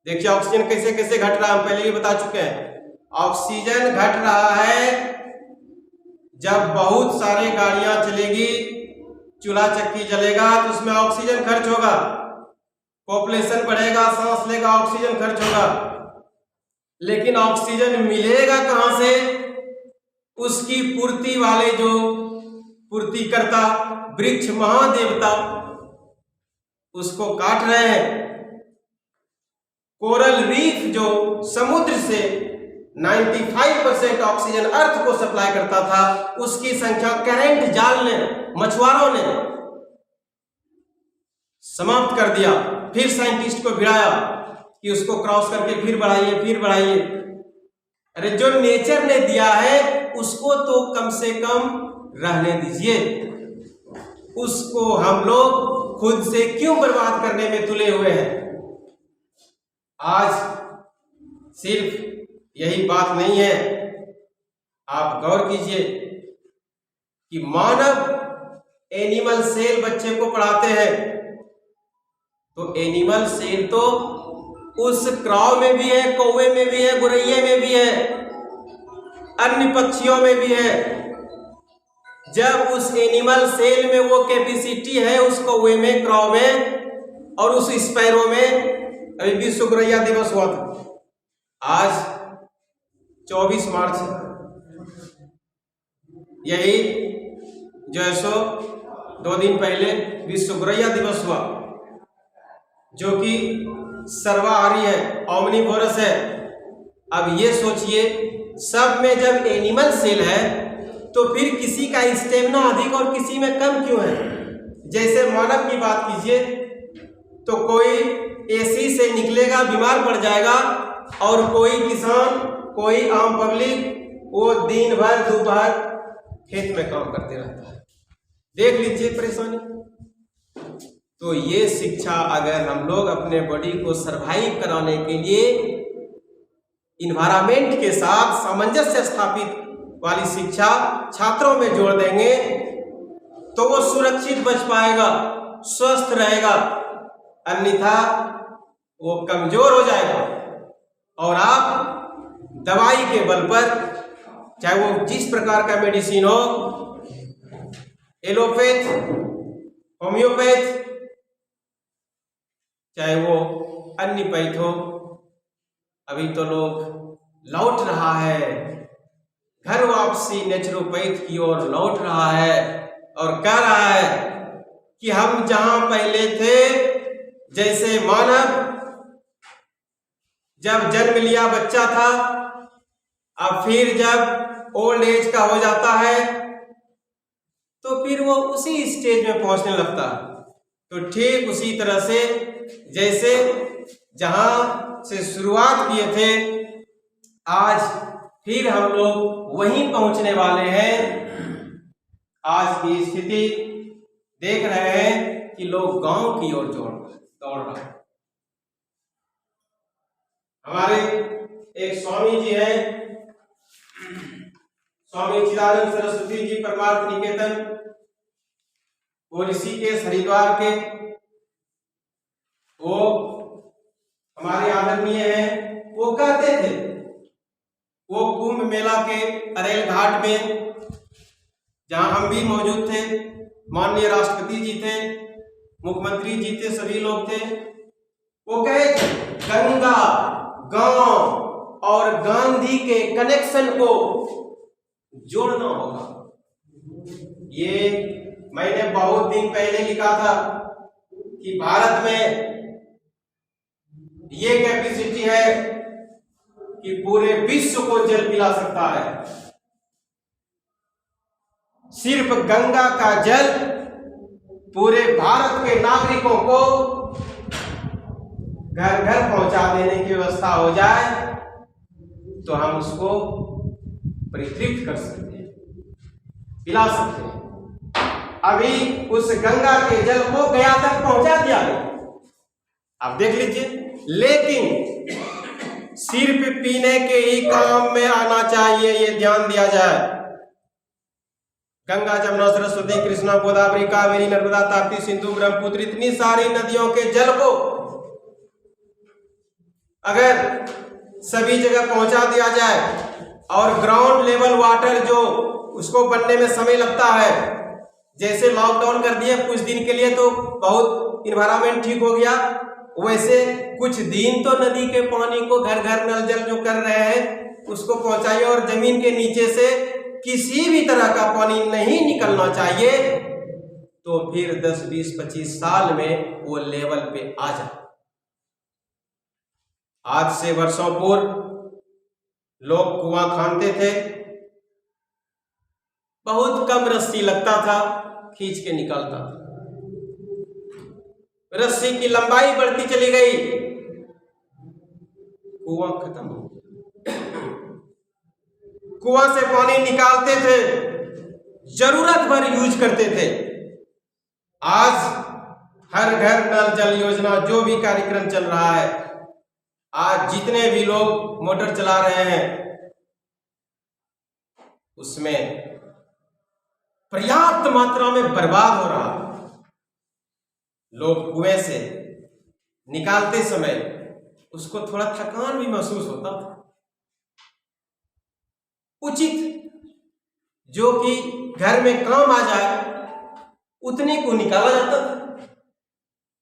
देखिए ऑक्सीजन कैसे कैसे घट रहा है, हम पहले भी बता चुके हैं। ऑक्सीजन घट रहा है जब बहुत सारी गाड़ियां चलेगी, चूल्हा चक्की जलेगा तो उसमें ऑक्सीजन खर्च होगा, पॉपुलेशन बढ़ेगा, सांस लेगा, ऑक्सीजन खर्च होगा। लेकिन ऑक्सीजन मिलेगा कहां से? उसकी पूर्ति वाले जो पूर्तिकर्ता वृक्ष महादेवता उसको काट रहे हैं। कोरल रीफ जो समुद्र से 95% ऑक्सीजन अर्थ को सप्लाई करता था, उसकी संख्या करंट जाल ने, मछुआरों ने समाप्त कर दिया। फिर साइंटिस्ट को भिड़ाया कि उसको क्रॉस करके फिर बढ़ाइए, फिर बढ़ाइए। अरे जो नेचर ने दिया है उसको तो कम से कम रहने दीजिए, उसको हम लोग खुद से क्यों बर्बाद करने में तुले हुए हैं? आज सिर्फ यही बात नहीं है, आप गौर कीजिए कि मानव एनिमल सेल बच्चे को पढ़ाते हैं तो एनिमल सेल तो उस क्राउ में भी है, कौवे में भी है, गुरैये में भी है, अन्य पक्षियों में भी है। जब उस एनिमल सेल में वो कैपेसिटी है उस कौवे में, क्राउ में और उस स्पैरो में, अभी विश्व गुरैया दिवस हुआ था, आज 24 मार्च, यही जो है सो 2 दिन पहले विश्व गुरैया दिवस हुआ, जो कि सर्वाहारी है, ओमनिवोरस है। अब ये सोचिए, सब में जब एनिमल सेल है तो फिर किसी का स्टेमिना अधिक और किसी में कम क्यों है? जैसे मानव की बात कीजिए तो कोई एसी से निकलेगा बीमार पड़ जाएगा, और कोई किसान, कोई आम पब्लिक वो दिन भर दोपहर खेत में काम करते रहता है। देख लीजिए परेशानी। तो ये शिक्षा अगर हम लोग अपने बॉडी को सरवाइव कराने के लिए इन्वायरमेंट के साथ सामंजस्य स्थापित वाली शिक्षा छात्रों में जोड़ देंगे तो वो सुरक्षित बच पाएगा, स्वस्थ रहेगा। अन्यथा वो कमजोर हो जाएगा और आप दवाई के बल पर, चाहे वो जिस प्रकार का मेडिसिन हो, एलोपैथ, होम्योपैथ, चाहे वो अन्य पैथ हो, अभी तो लोग लौट रहा है, घर वापसी नेचुरोपैथ की ओर लौट रहा है और कह रहा है कि हम जहां पहले थे, जैसे मानव जब जन्म लिया बच्चा था, अब फिर जब ओल्ड एज का हो जाता है तो फिर वो उसी स्टेज में पहुंचने लगता है। तो ठीक उसी तरह से जैसे जहां से शुरुआत किए थे, आज फिर हम लोग वहीं पहुंचने वाले हैं। आज की स्थिति देख रहे हैं कि लोग गांव की ओर दौड़ रहे हैं। हमारे एक स्वामी जी हैं, स्वामी चिदानंद सरस्वती जी परमार्थ निकेतन, वो ऋषिकेश हरिद्वार के, वो हमारे आदरणीय हैं। वो कहते थे, वो कुंभ मेला के अरेल घाट में जहां हम भी मौजूद थे, माननीय राष्ट्रपति जी थे, मुख्यमंत्री जी थे, सभी लोग थे। वो कहे थे गंगा, गांव और गांधी के कनेक्शन को जोड़ना होगा। ये मैंने बहुत दिन पहले लिखा था कि भारत में ये कैपेसिटी है कि पूरे विश्व को जल पिला सकता है। सिर्फ गंगा का जल पूरे भारत के नागरिकों को घर घर पहुंचा देने की व्यवस्था हो जाए तो हम उसको परितृप्त कर सकते हैं, पिला सकते हैं। अभी उस गंगा के जल को गया तक पहुंचा दिया गया, आप देख लीजिए। लेकिन सिर्फ पीने के ही काम में आना चाहिए, ये ध्यान दिया जाए। गंगा, जमुना, सरस्वती, कृष्णा, गोदावरी, कावेरी, नर्मदा, ताप्ती, सिंधु, ब्रह्मपुत्र, इतनी सारी नदियों के जल को अगर सभी जगह पहुंचा दिया जाए और ग्राउंड लेवल वाटर जो उसको बनने में समय लगता है जैसे लॉकडाउन कर दिया कुछ दिन के लिए तो बहुत इन्वायरमेंट ठीक हो गया, वैसे कुछ दिन तो नदी के पानी को घर घर नल जल जो कर रहे हैं उसको पहुंचाइए, और जमीन के नीचे से किसी भी तरह का पानी नहीं निकलना चाहिए, तो फिर 10, 20, 25 साल में वो लेवल पे आ जाए। आज से वर्षों पूर्व लोग कुआं खानते थे, बहुत कम रस्सी लगता था, खींच के निकालता था। रस्सी की लंबाई बढ़ती चली गई, कुआं खत्म हो गया। कुआं से पानी निकालते थे, जरूरत भर यूज करते थे। आज हर घर नल जल योजना जो भी कार्यक्रम चल रहा है, आज जितने भी लोग मोटर चला रहे हैं उसमें पर्याप्त मात्रा में बर्बाद हो रहा है। लोग कुएं से निकालते समय उसको थोड़ा थकान भी महसूस होता था। उचित जो कि घर में काम आ जाए उतने को निकाला जाता था,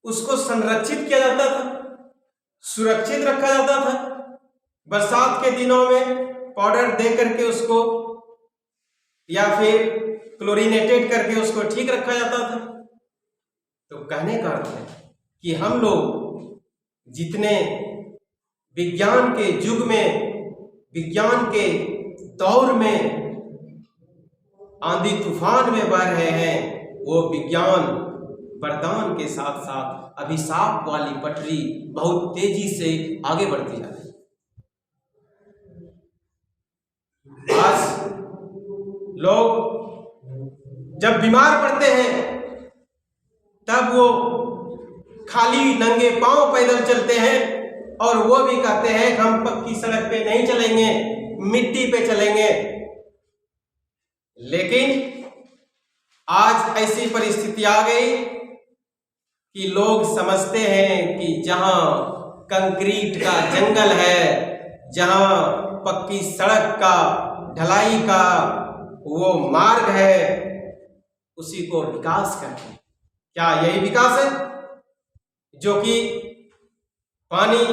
उसको संरक्षित किया जाता था, सुरक्षित रखा जाता था। बरसात के दिनों में पाउडर दे करके उसको या फिर क्लोरीनेटेड करके उसको ठीक रखा जाता था। तो कहने का अर्थ है कि हम लोग जितने विज्ञान के युग में, विज्ञान के दौर में आंधी तूफान में बह रहे हैं, वो विज्ञान वरदान के साथ साथ अभिशाप वाली पटरी बहुत तेजी से आगे बढ़ती जा रही है। आज लोग जब बीमार पड़ते हैं तब वो खाली नंगे पांव पैदल चलते हैं, और वो भी कहते हैं हम पक्की सड़क पे नहीं चलेंगे, मिट्टी पे चलेंगे। लेकिन आज ऐसी परिस्थिति आ गई कि लोग समझते हैं कि जहां कंक्रीट का जंगल है, जहां पक्की सड़क का, ढलाई का वो मार्ग है, उसी को विकास करते हैं। क्या यही विकास है जो कि पानी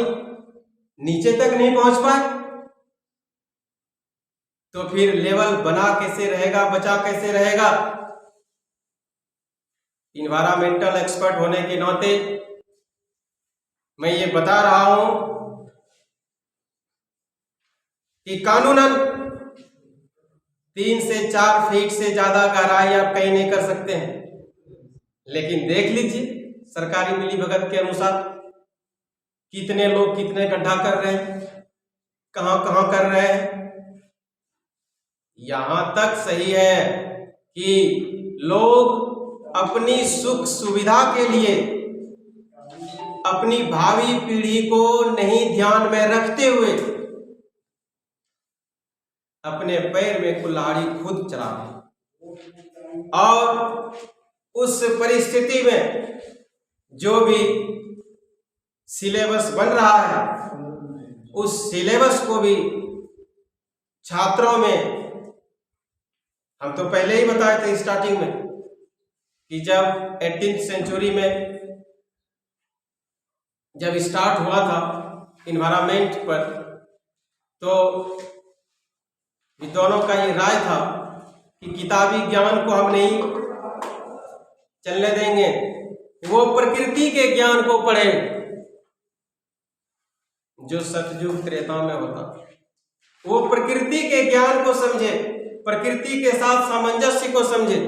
नीचे तक नहीं पहुंच पाए? तो फिर लेवल बना कैसे रहेगा, बचा कैसे रहेगा? इन्वायरमेंटल एक्सपर्ट होने के नाते मैं ये बता रहा हूं कि कानूनन 3 से 4 फीट से ज्यादा गहराई आप कहीं नहीं कर सकते हैं। लेकिन देख लीजिए सरकारी मिलीभगत के अनुसार कितने लोग कितने गड्ढा कर रहे हैं, कहां कहां कर रहे हैं। यहां तक सही है कि लोग अपनी सुख सुविधा के लिए अपनी भावी पीढ़ी को नहीं ध्यान में रखते हुए अपने पैर में कुल्हाड़ी खुद चला रहे, और उस परिस्थिति में जो भी सिलेबस बन रहा है उस सिलेबस को भी छात्रों में, हम तो पहले ही बताए थे स्टार्टिंग में कि जब 18th सेंचुरी में जब स्टार्ट हुआ था इन्वायरमेंट पर, तो विद्वानों का ये राय था कि किताबी ज्ञान को हम नहीं चलने देंगे, वो प्रकृति के ज्ञान को पढ़े जो सतयुग त्रेता में होता, वो प्रकृति के ज्ञान को समझे, प्रकृति के साथ सामंजस्य को समझे।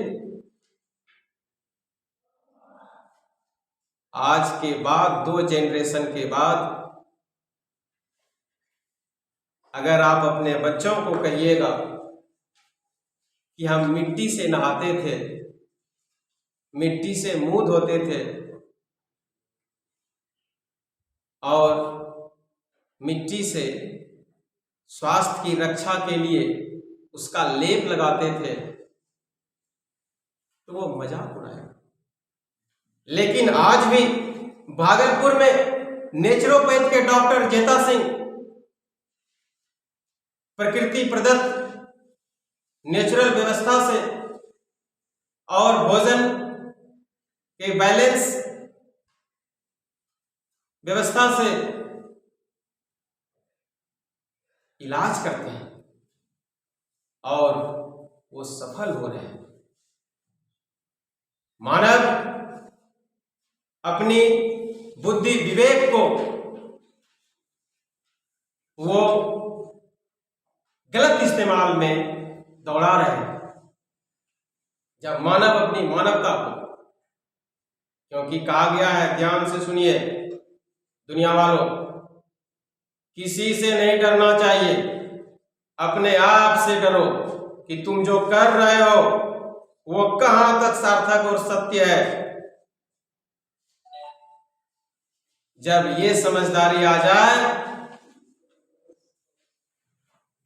आज के बाद 2 जनरेशन के बाद अगर आप अपने बच्चों को कहिएगा कि हम मिट्टी से नहाते थे, मिट्टी से मुंह धोते थे और मिट्टी से स्वास्थ्य की रक्षा के लिए उसका लेप लगाते थे, तो वो मजाक उड़ाएगा। लेकिन आज भी भागलपुर में नेचुरोपैथ के डॉक्टर जेता सिंह प्रकृति प्रदत्त नेचुरल व्यवस्था से और भोजन के बैलेंस व्यवस्था से इलाज करते हैं और वो सफल हो रहे हैं। मानव अपनी बुद्धि विवेक को वो गलत इस्तेमाल में दौड़ा रहे हैं। जब मानव अपनी मानवता को, क्योंकि कहा गया है, ध्यान से सुनिए दुनिया वालों, किसी से नहीं डरना चाहिए, अपने आप से डरो कि तुम जो कर रहे हो वो कहां तक सार्थक और सत्य है। जब ये समझदारी आ जाए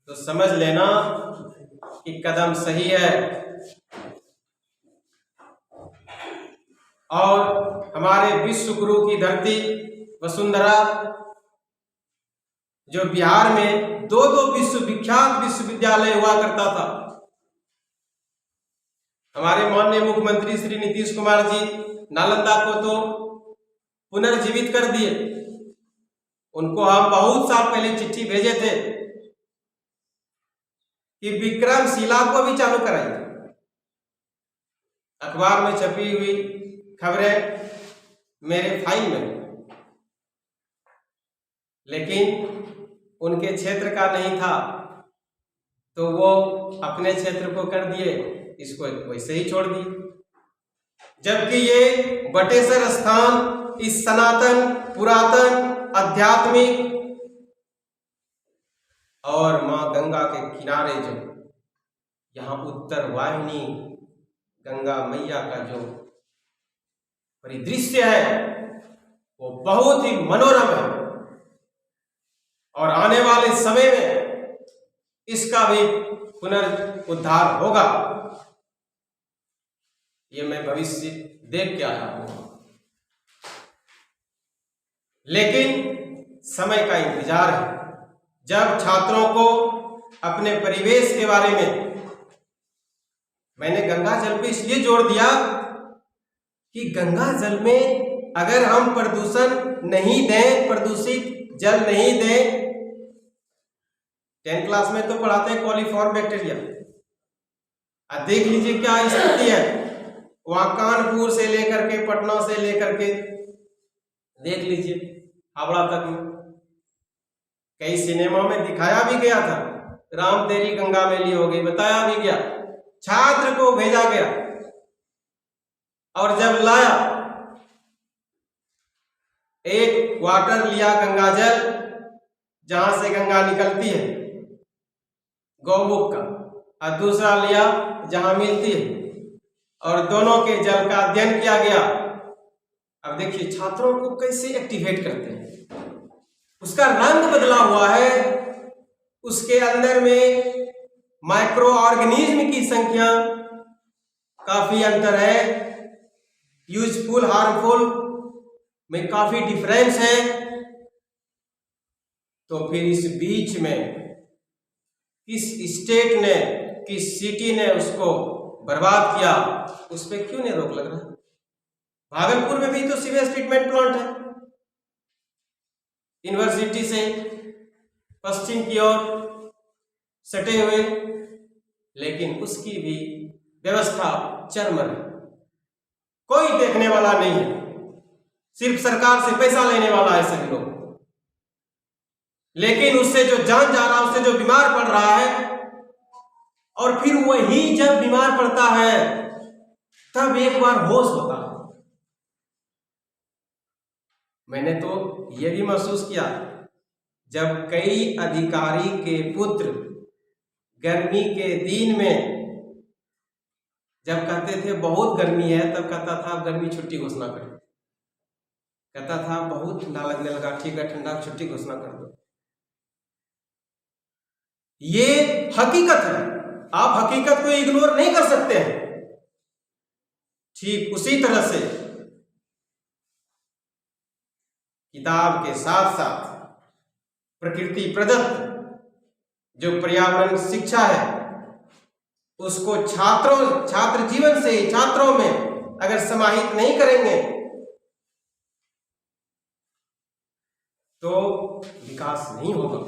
तो समझ लेना कि कदम सही है। और हमारे विश्व गुरु की धरती वसुंधरा, जो बिहार में दो विश्वविख्यात विश्वविद्यालय हुआ करता था, हमारे माननीय मुख्यमंत्री श्री नीतीश कुमार जी नालंदा को तो पुनर्जीवित कर दिए। उनको हम बहुत साल पहले चिट्ठी भेजे थे कि विक्रमशिला को भी चालू कराइए। अखबार में छपी हुई खबरें मेरे फाइल में, लेकिन उनके क्षेत्र का नहीं था तो वो अपने क्षेत्र को कर दिए, इसको वैसे ही छोड़ दिए। जबकि ये बटेश्वर स्थान इस सनातन पुरातन आध्यात्मिक और मां गंगा के किनारे, जो यहाँ उत्तर वाहिनी गंगा मैया का जो परिदृश्य है वो बहुत ही मनोरम है और आने वाले समय में इसका भी पुनरुद्धार होगा, ये मैं भविष्य देख के आया हूं। लेकिन समय का इंतजार है। जब छात्रों को अपने परिवेश के बारे में, मैंने गंगा जल पे इसलिए जोर दिया कि गंगा जल में अगर हम प्रदूषण नहीं दें, प्रदूषित जल नहीं दें, 10th क्लास में तो पढ़ाते हैं कॉलीफॉर्म बैक्टीरिया, अब देख लीजिए क्या स्थिति है वहां, कानपुर से लेकर के पटना से लेकर के देख लीजिए हावड़ा तक में। कई सिनेमा में दिखाया भी गया था, राम तेरी गंगा मैली हो गई, बताया भी गया, छात्र को भेजा गया और जब लाया एक वाटर लिया गंगा जल जहां से गंगा निकलती है गौमुख का, और दूसरा लिया जहां मिलती है, और दोनों के जल का अध्ययन किया गया। अब देखिए छात्रों को कैसे एक्टिवेट करते हैं, उसका रंग बदला हुआ है, उसके अंदर में माइक्रो ऑर्गेनिज्म की संख्या काफी अंतर है, यूजफुल हार्मफुल में काफी डिफरेंस है। तो फिर इस बीच में किस स्टेट ने, किस सिटी ने उसको बर्बाद किया, उस पर क्यों नहीं रोक लग रहा? भागलपुर में भी तो सीवेज ट्रीटमेंट प्लांट है, यूनिवर्सिटी से पश्चिम की ओर सटे हुए, लेकिन उसकी भी व्यवस्था चरमर है, कोई देखने वाला नहीं है, सिर्फ सरकार से पैसा लेने वाला है सभी लोग। लेकिन उससे जो जान जा रहा है, उससे जो बीमार पड़ रहा है, और फिर वही जब बीमार पड़ता है तब एक बार होश होता है। मैंने तो यह भी महसूस किया जब कई अधिकारी के पुत्र गर्मी के दिन में जब कहते थे बहुत गर्मी है, तब कहता था गर्मी छुट्टी घोषणा करें, कहता था बहुत ठंडा लगने लगा, ठीक है ठंडा छुट्टी घोषणा कर दो। ये हकीकत है, आप हकीकत को इग्नोर नहीं कर सकते हैं। ठीक उसी तरह से किताब के साथ साथ प्रकृति प्रदत्त जो पर्यावरण शिक्षा है उसको छात्र जीवन से ही छात्रों में अगर समाहित नहीं करेंगे तो विकास नहीं होगा।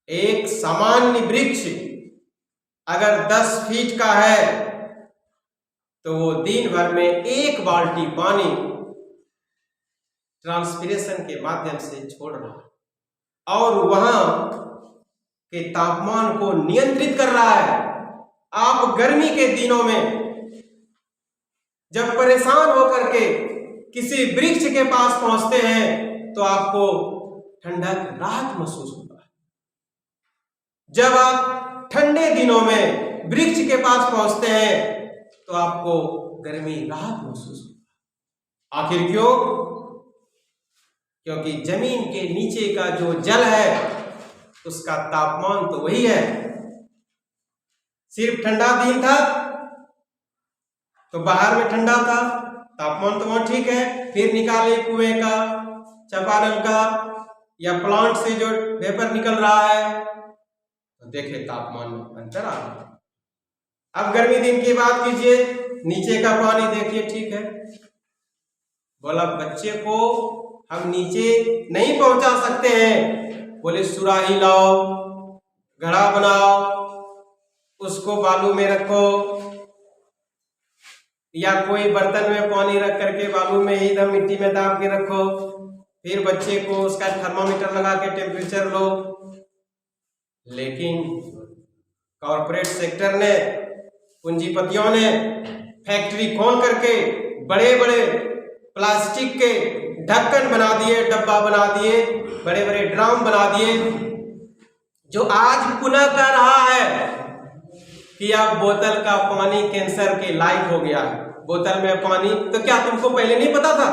एक सामान्य वृक्ष अगर 10 फीट का है तो वो दिन भर में 1 बाल्टी पानी ट्रांसपिरेशन के माध्यम से छोड़ रहा है और वहां के तापमान को नियंत्रित कर रहा है। आप गर्मी के दिनों में जब परेशान होकर के किसी वृक्ष के पास पहुंचते हैं तो आपको ठंडक राहत महसूस होता है। जब आप ठंडे दिनों में वृक्ष के पास पहुंचते हैं तो आपको गर्मी राहत महसूस होता है। आखिर क्यों? क्योंकि जमीन के नीचे का जो जल है उसका तापमान तो वही है। सिर्फ ठंडा दिन था तो बाहर में ठंडा था, तापमान तो वहां ठीक है। फिर निकाले कुएं का, चापानल का या प्लांट से जो वेपर निकल रहा है तो देखे तापमान में अंतर आ रहा है। अब गर्मी दिन की बात कीजिए, नीचे का पानी देखिए ठीक है। बोला बच्चे को हम नीचे नहीं पहुंचा सकते हैं, बोले सुराही लाओ, घड़ा बनाओ, उसको बालू में रखो या कोई बर्तन में पानी रख करके बालू में ही एकदम मिट्टी में दाब के रखो, फिर बच्चे को उसका थर्मामीटर लगा के टेम्परेचर लो। लेकिन कॉरपोरेट सेक्टर ने, पूंजीपतियों ने फैक्ट्री खोल करके बड़े बड़े प्लास्टिक के ढक्कन बना दिए, डब्बा बना दिए, बड़े बड़े ड्रम बना दिए, जो आज पुनः कह रहा है कि अब बोतल का पानी कैंसर के लायक हो गया है। बोतल में पानी, तो क्या तुमको पहले नहीं पता था?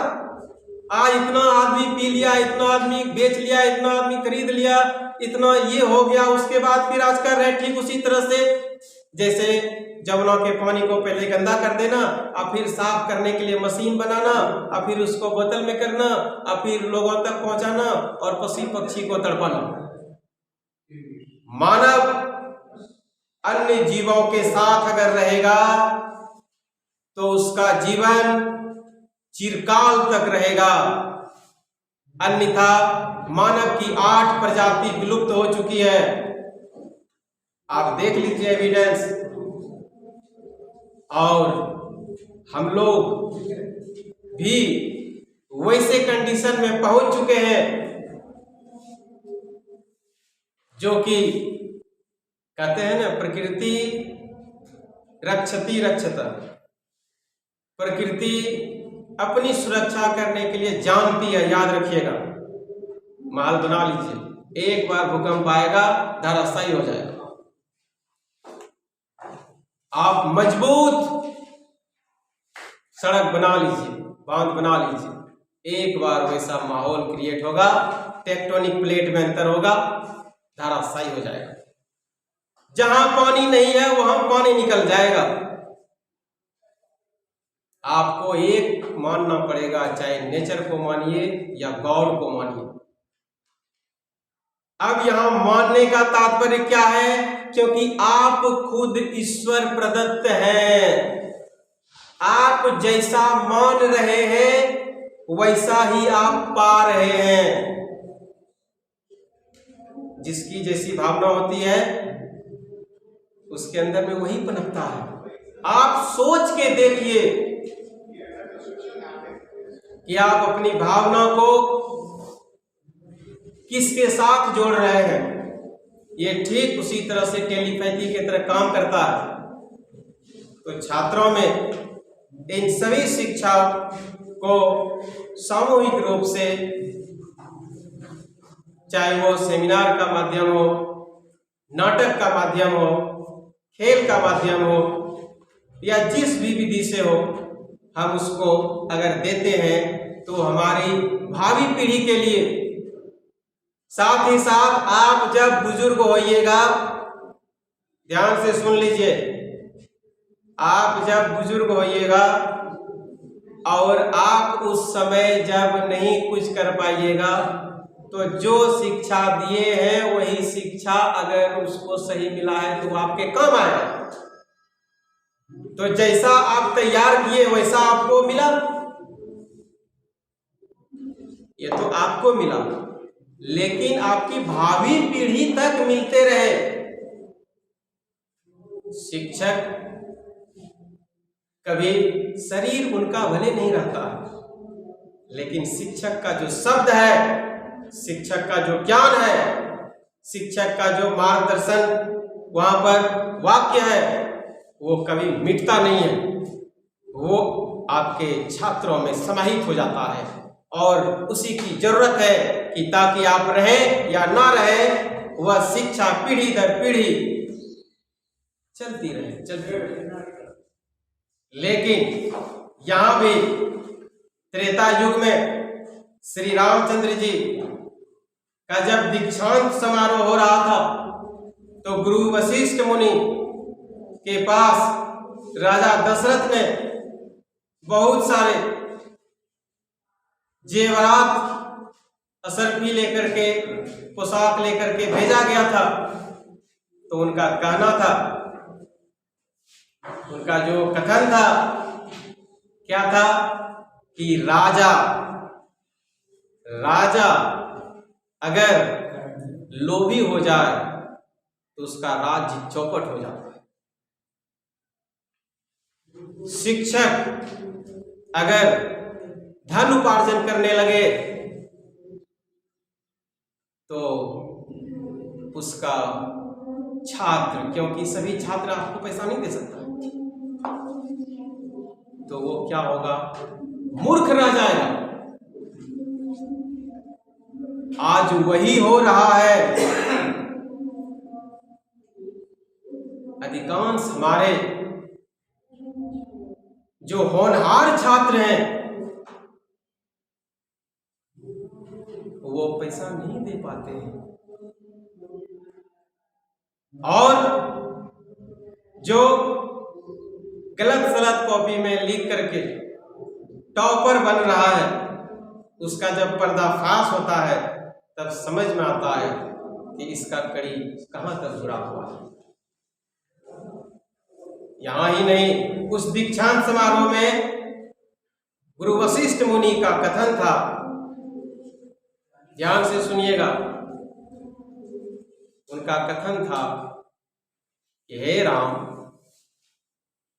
आज इतना आदमी पी लिया, इतना आदमी बेच लिया, इतना आदमी खरीद लिया, इतना ये हो गया, उसके बाद फिर आज कर रहे ठीक उसी तरह से जैसे जमुना के पानी को पहले गंदा कर देना और फिर साफ करने के लिए मशीन बनाना और फिर उसको बोतल में करना और फिर लोगों तक पहुंचाना और पशु पक्षी को तड़पाना। मानव अन्य जीवों के साथ अगर रहेगा तो उसका जीवन चिरकाल तक रहेगा, अन्यथा मानव की 8 प्रजाति विलुप्त हो चुकी है। आप देख लीजिए एविडेंस। और हम लोग भी वैसे कंडीशन में पहुंच चुके हैं जो कि कहते हैं ना, प्रकृति रक्षति रक्षता। प्रकृति अपनी सुरक्षा करने के लिए जानती है, याद रखिएगा। महल बना लीजिए, एक बार भूकंप आएगा धराशायी हो जाएगा। आप मजबूत सड़क बना लीजिए, बांध बना लीजिए, एक बार वैसा माहौल क्रिएट होगा, टेक्टोनिक प्लेट में अंतर होगा, धराशायी हो जाएगा। जहां पानी नहीं है वहां पानी निकल जाएगा। आपको एक मानना पड़ेगा, चाहे नेचर को मानिए या गॉड को मानिए। अब यहां मानने का तात्पर्य क्या है? क्योंकि आप खुद ईश्वर प्रदत्त हैं। आप जैसा मान रहे हैं वैसा ही आप पा रहे हैं। जिसकी जैसी भावना होती है उसके अंदर में वही पनपता है। आप सोच के देखिए कि आप अपनी भावना को किसके साथ जोड़ रहे हैं। ये ठीक उसी तरह से टेलीपैथी की तरह काम करता है। तो छात्रों में इन सभी शिक्षा को सामूहिक रूप से, चाहे वो सेमिनार का माध्यम हो, नाटक का माध्यम हो, खेल का माध्यम हो या जिस भी विधि से हो, हम उसको अगर देते हैं तो हमारी भावी पीढ़ी के लिए, साथ ही साथ आप जब बुजुर्ग होइएगा, ध्यान से सुन लीजिए, आप जब बुजुर्ग होइएगा और आप उस समय जब नहीं कुछ कर पाइएगा तो जो शिक्षा दिए हैं वही शिक्षा अगर उसको सही मिला है तो आपके काम आएगा। तो जैसा आप तैयार किए वैसा आपको मिला, ये तो आपको मिला, लेकिन आपकी भावी पीढ़ी तक मिलते रहे। शिक्षक कभी शरीर उनका भले नहीं रहता, लेकिन शिक्षक का जो शब्द है, शिक्षक का जो ज्ञान है, शिक्षक का जो मार्गदर्शन वहां पर वाक्य है, वो कभी मिटता नहीं है। वो आपके छात्रों में समाहित हो जाता है और उसी की जरूरत है कि ताकि आप रहें या ना रहें, वह शिक्षा पीढ़ी दर पीढ़ी चलती रहे। लेकिन यहां भी त्रेता युग में श्री रामचंद्र जी का जब दीक्षांत समारोह हो रहा था तो गुरु वशिष्ठ मुनि के पास राजा दशरथ ने बहुत सारे जेवरात असरफी लेकर के, पोशाक लेकर के भेजा गया था। तो उनका कहना था, उनका जो कथन था क्या था कि राजा अगर लोभी हो जाए तो उसका राज्य चौपट हो जाता है। शिक्षक अगर धन उपार्जन करने लगे तो उसका छात्र, क्योंकि सभी छात्र आपको पैसा नहीं दे सकता, तो वो क्या होगा, मूर्ख रह जाएगा। आज वही हो रहा है। अधिकांश हमारे जो होनहार छात्र हैं वो पैसा नहीं दे पाते हैं, और जो गलत सलत कॉपी में लिख करके टॉपर बन रहा है, उसका जब पर्दाफाश होता है तब समझ में आता है कि इसका कड़ी कहां तक जुड़ा हुआ है। यहां ही नहीं, उस दीक्षांत समारोह में गुरु वशिष्ठ मुनि का कथन था, ध्यान से सुनिएगा। उनका कथन था कि हे राम,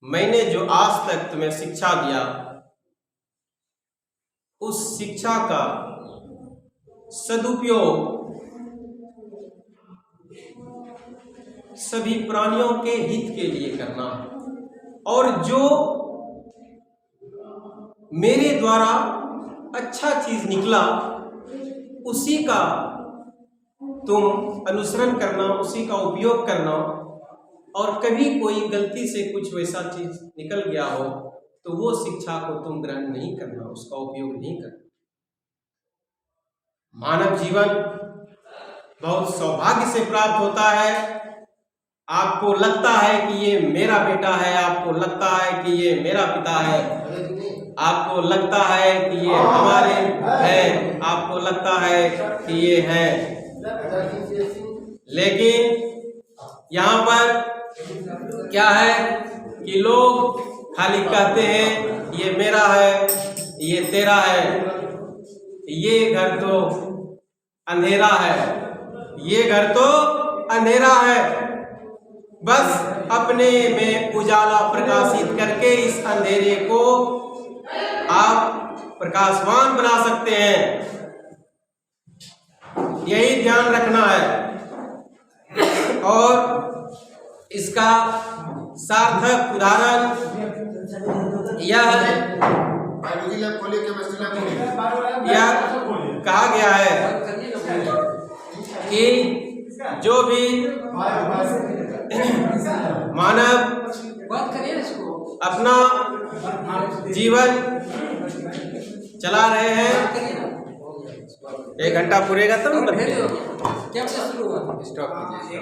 मैंने जो आज तक तुम्हें शिक्षा दिया, उस शिक्षा का सदुपयोग सभी प्राणियों के हित के लिए करना, और जो मेरे द्वारा अच्छा चीज निकला उसी का तुम अनुसरण करना, उसी का उपयोग करना, और कभी कोई गलती से कुछ वैसा चीज निकल गया हो तो वो शिक्षा को तुम ग्रहण नहीं करना, उसका उपयोग नहीं करना। मानव जीवन बहुत सौभाग्य से प्राप्त होता है। आपको लगता है कि ये मेरा बेटा है, आपको लगता है कि ये मेरा पिता है, आपको लगता है कि ये हमारे हैं, आपको लगता है कि ये है, लेकिन यहाँ पर क्या है कि लोग खाली कहते हैं ये मेरा है, ये तेरा है, ये घर तो अंधेरा है, ये घर तो अंधेरा है। बस अपने में उजाला प्रकाशित करके इस अंधेरे को आप प्रकाशवान बना सकते हैं, यही ध्यान रखना है। और इसका सार्थक उदाहरण यह कहा गया है कि जो भी मानव अपना जीवन चला रहे हैं, 1 घंटा पूरेगा तब स्टॉप कीजिए।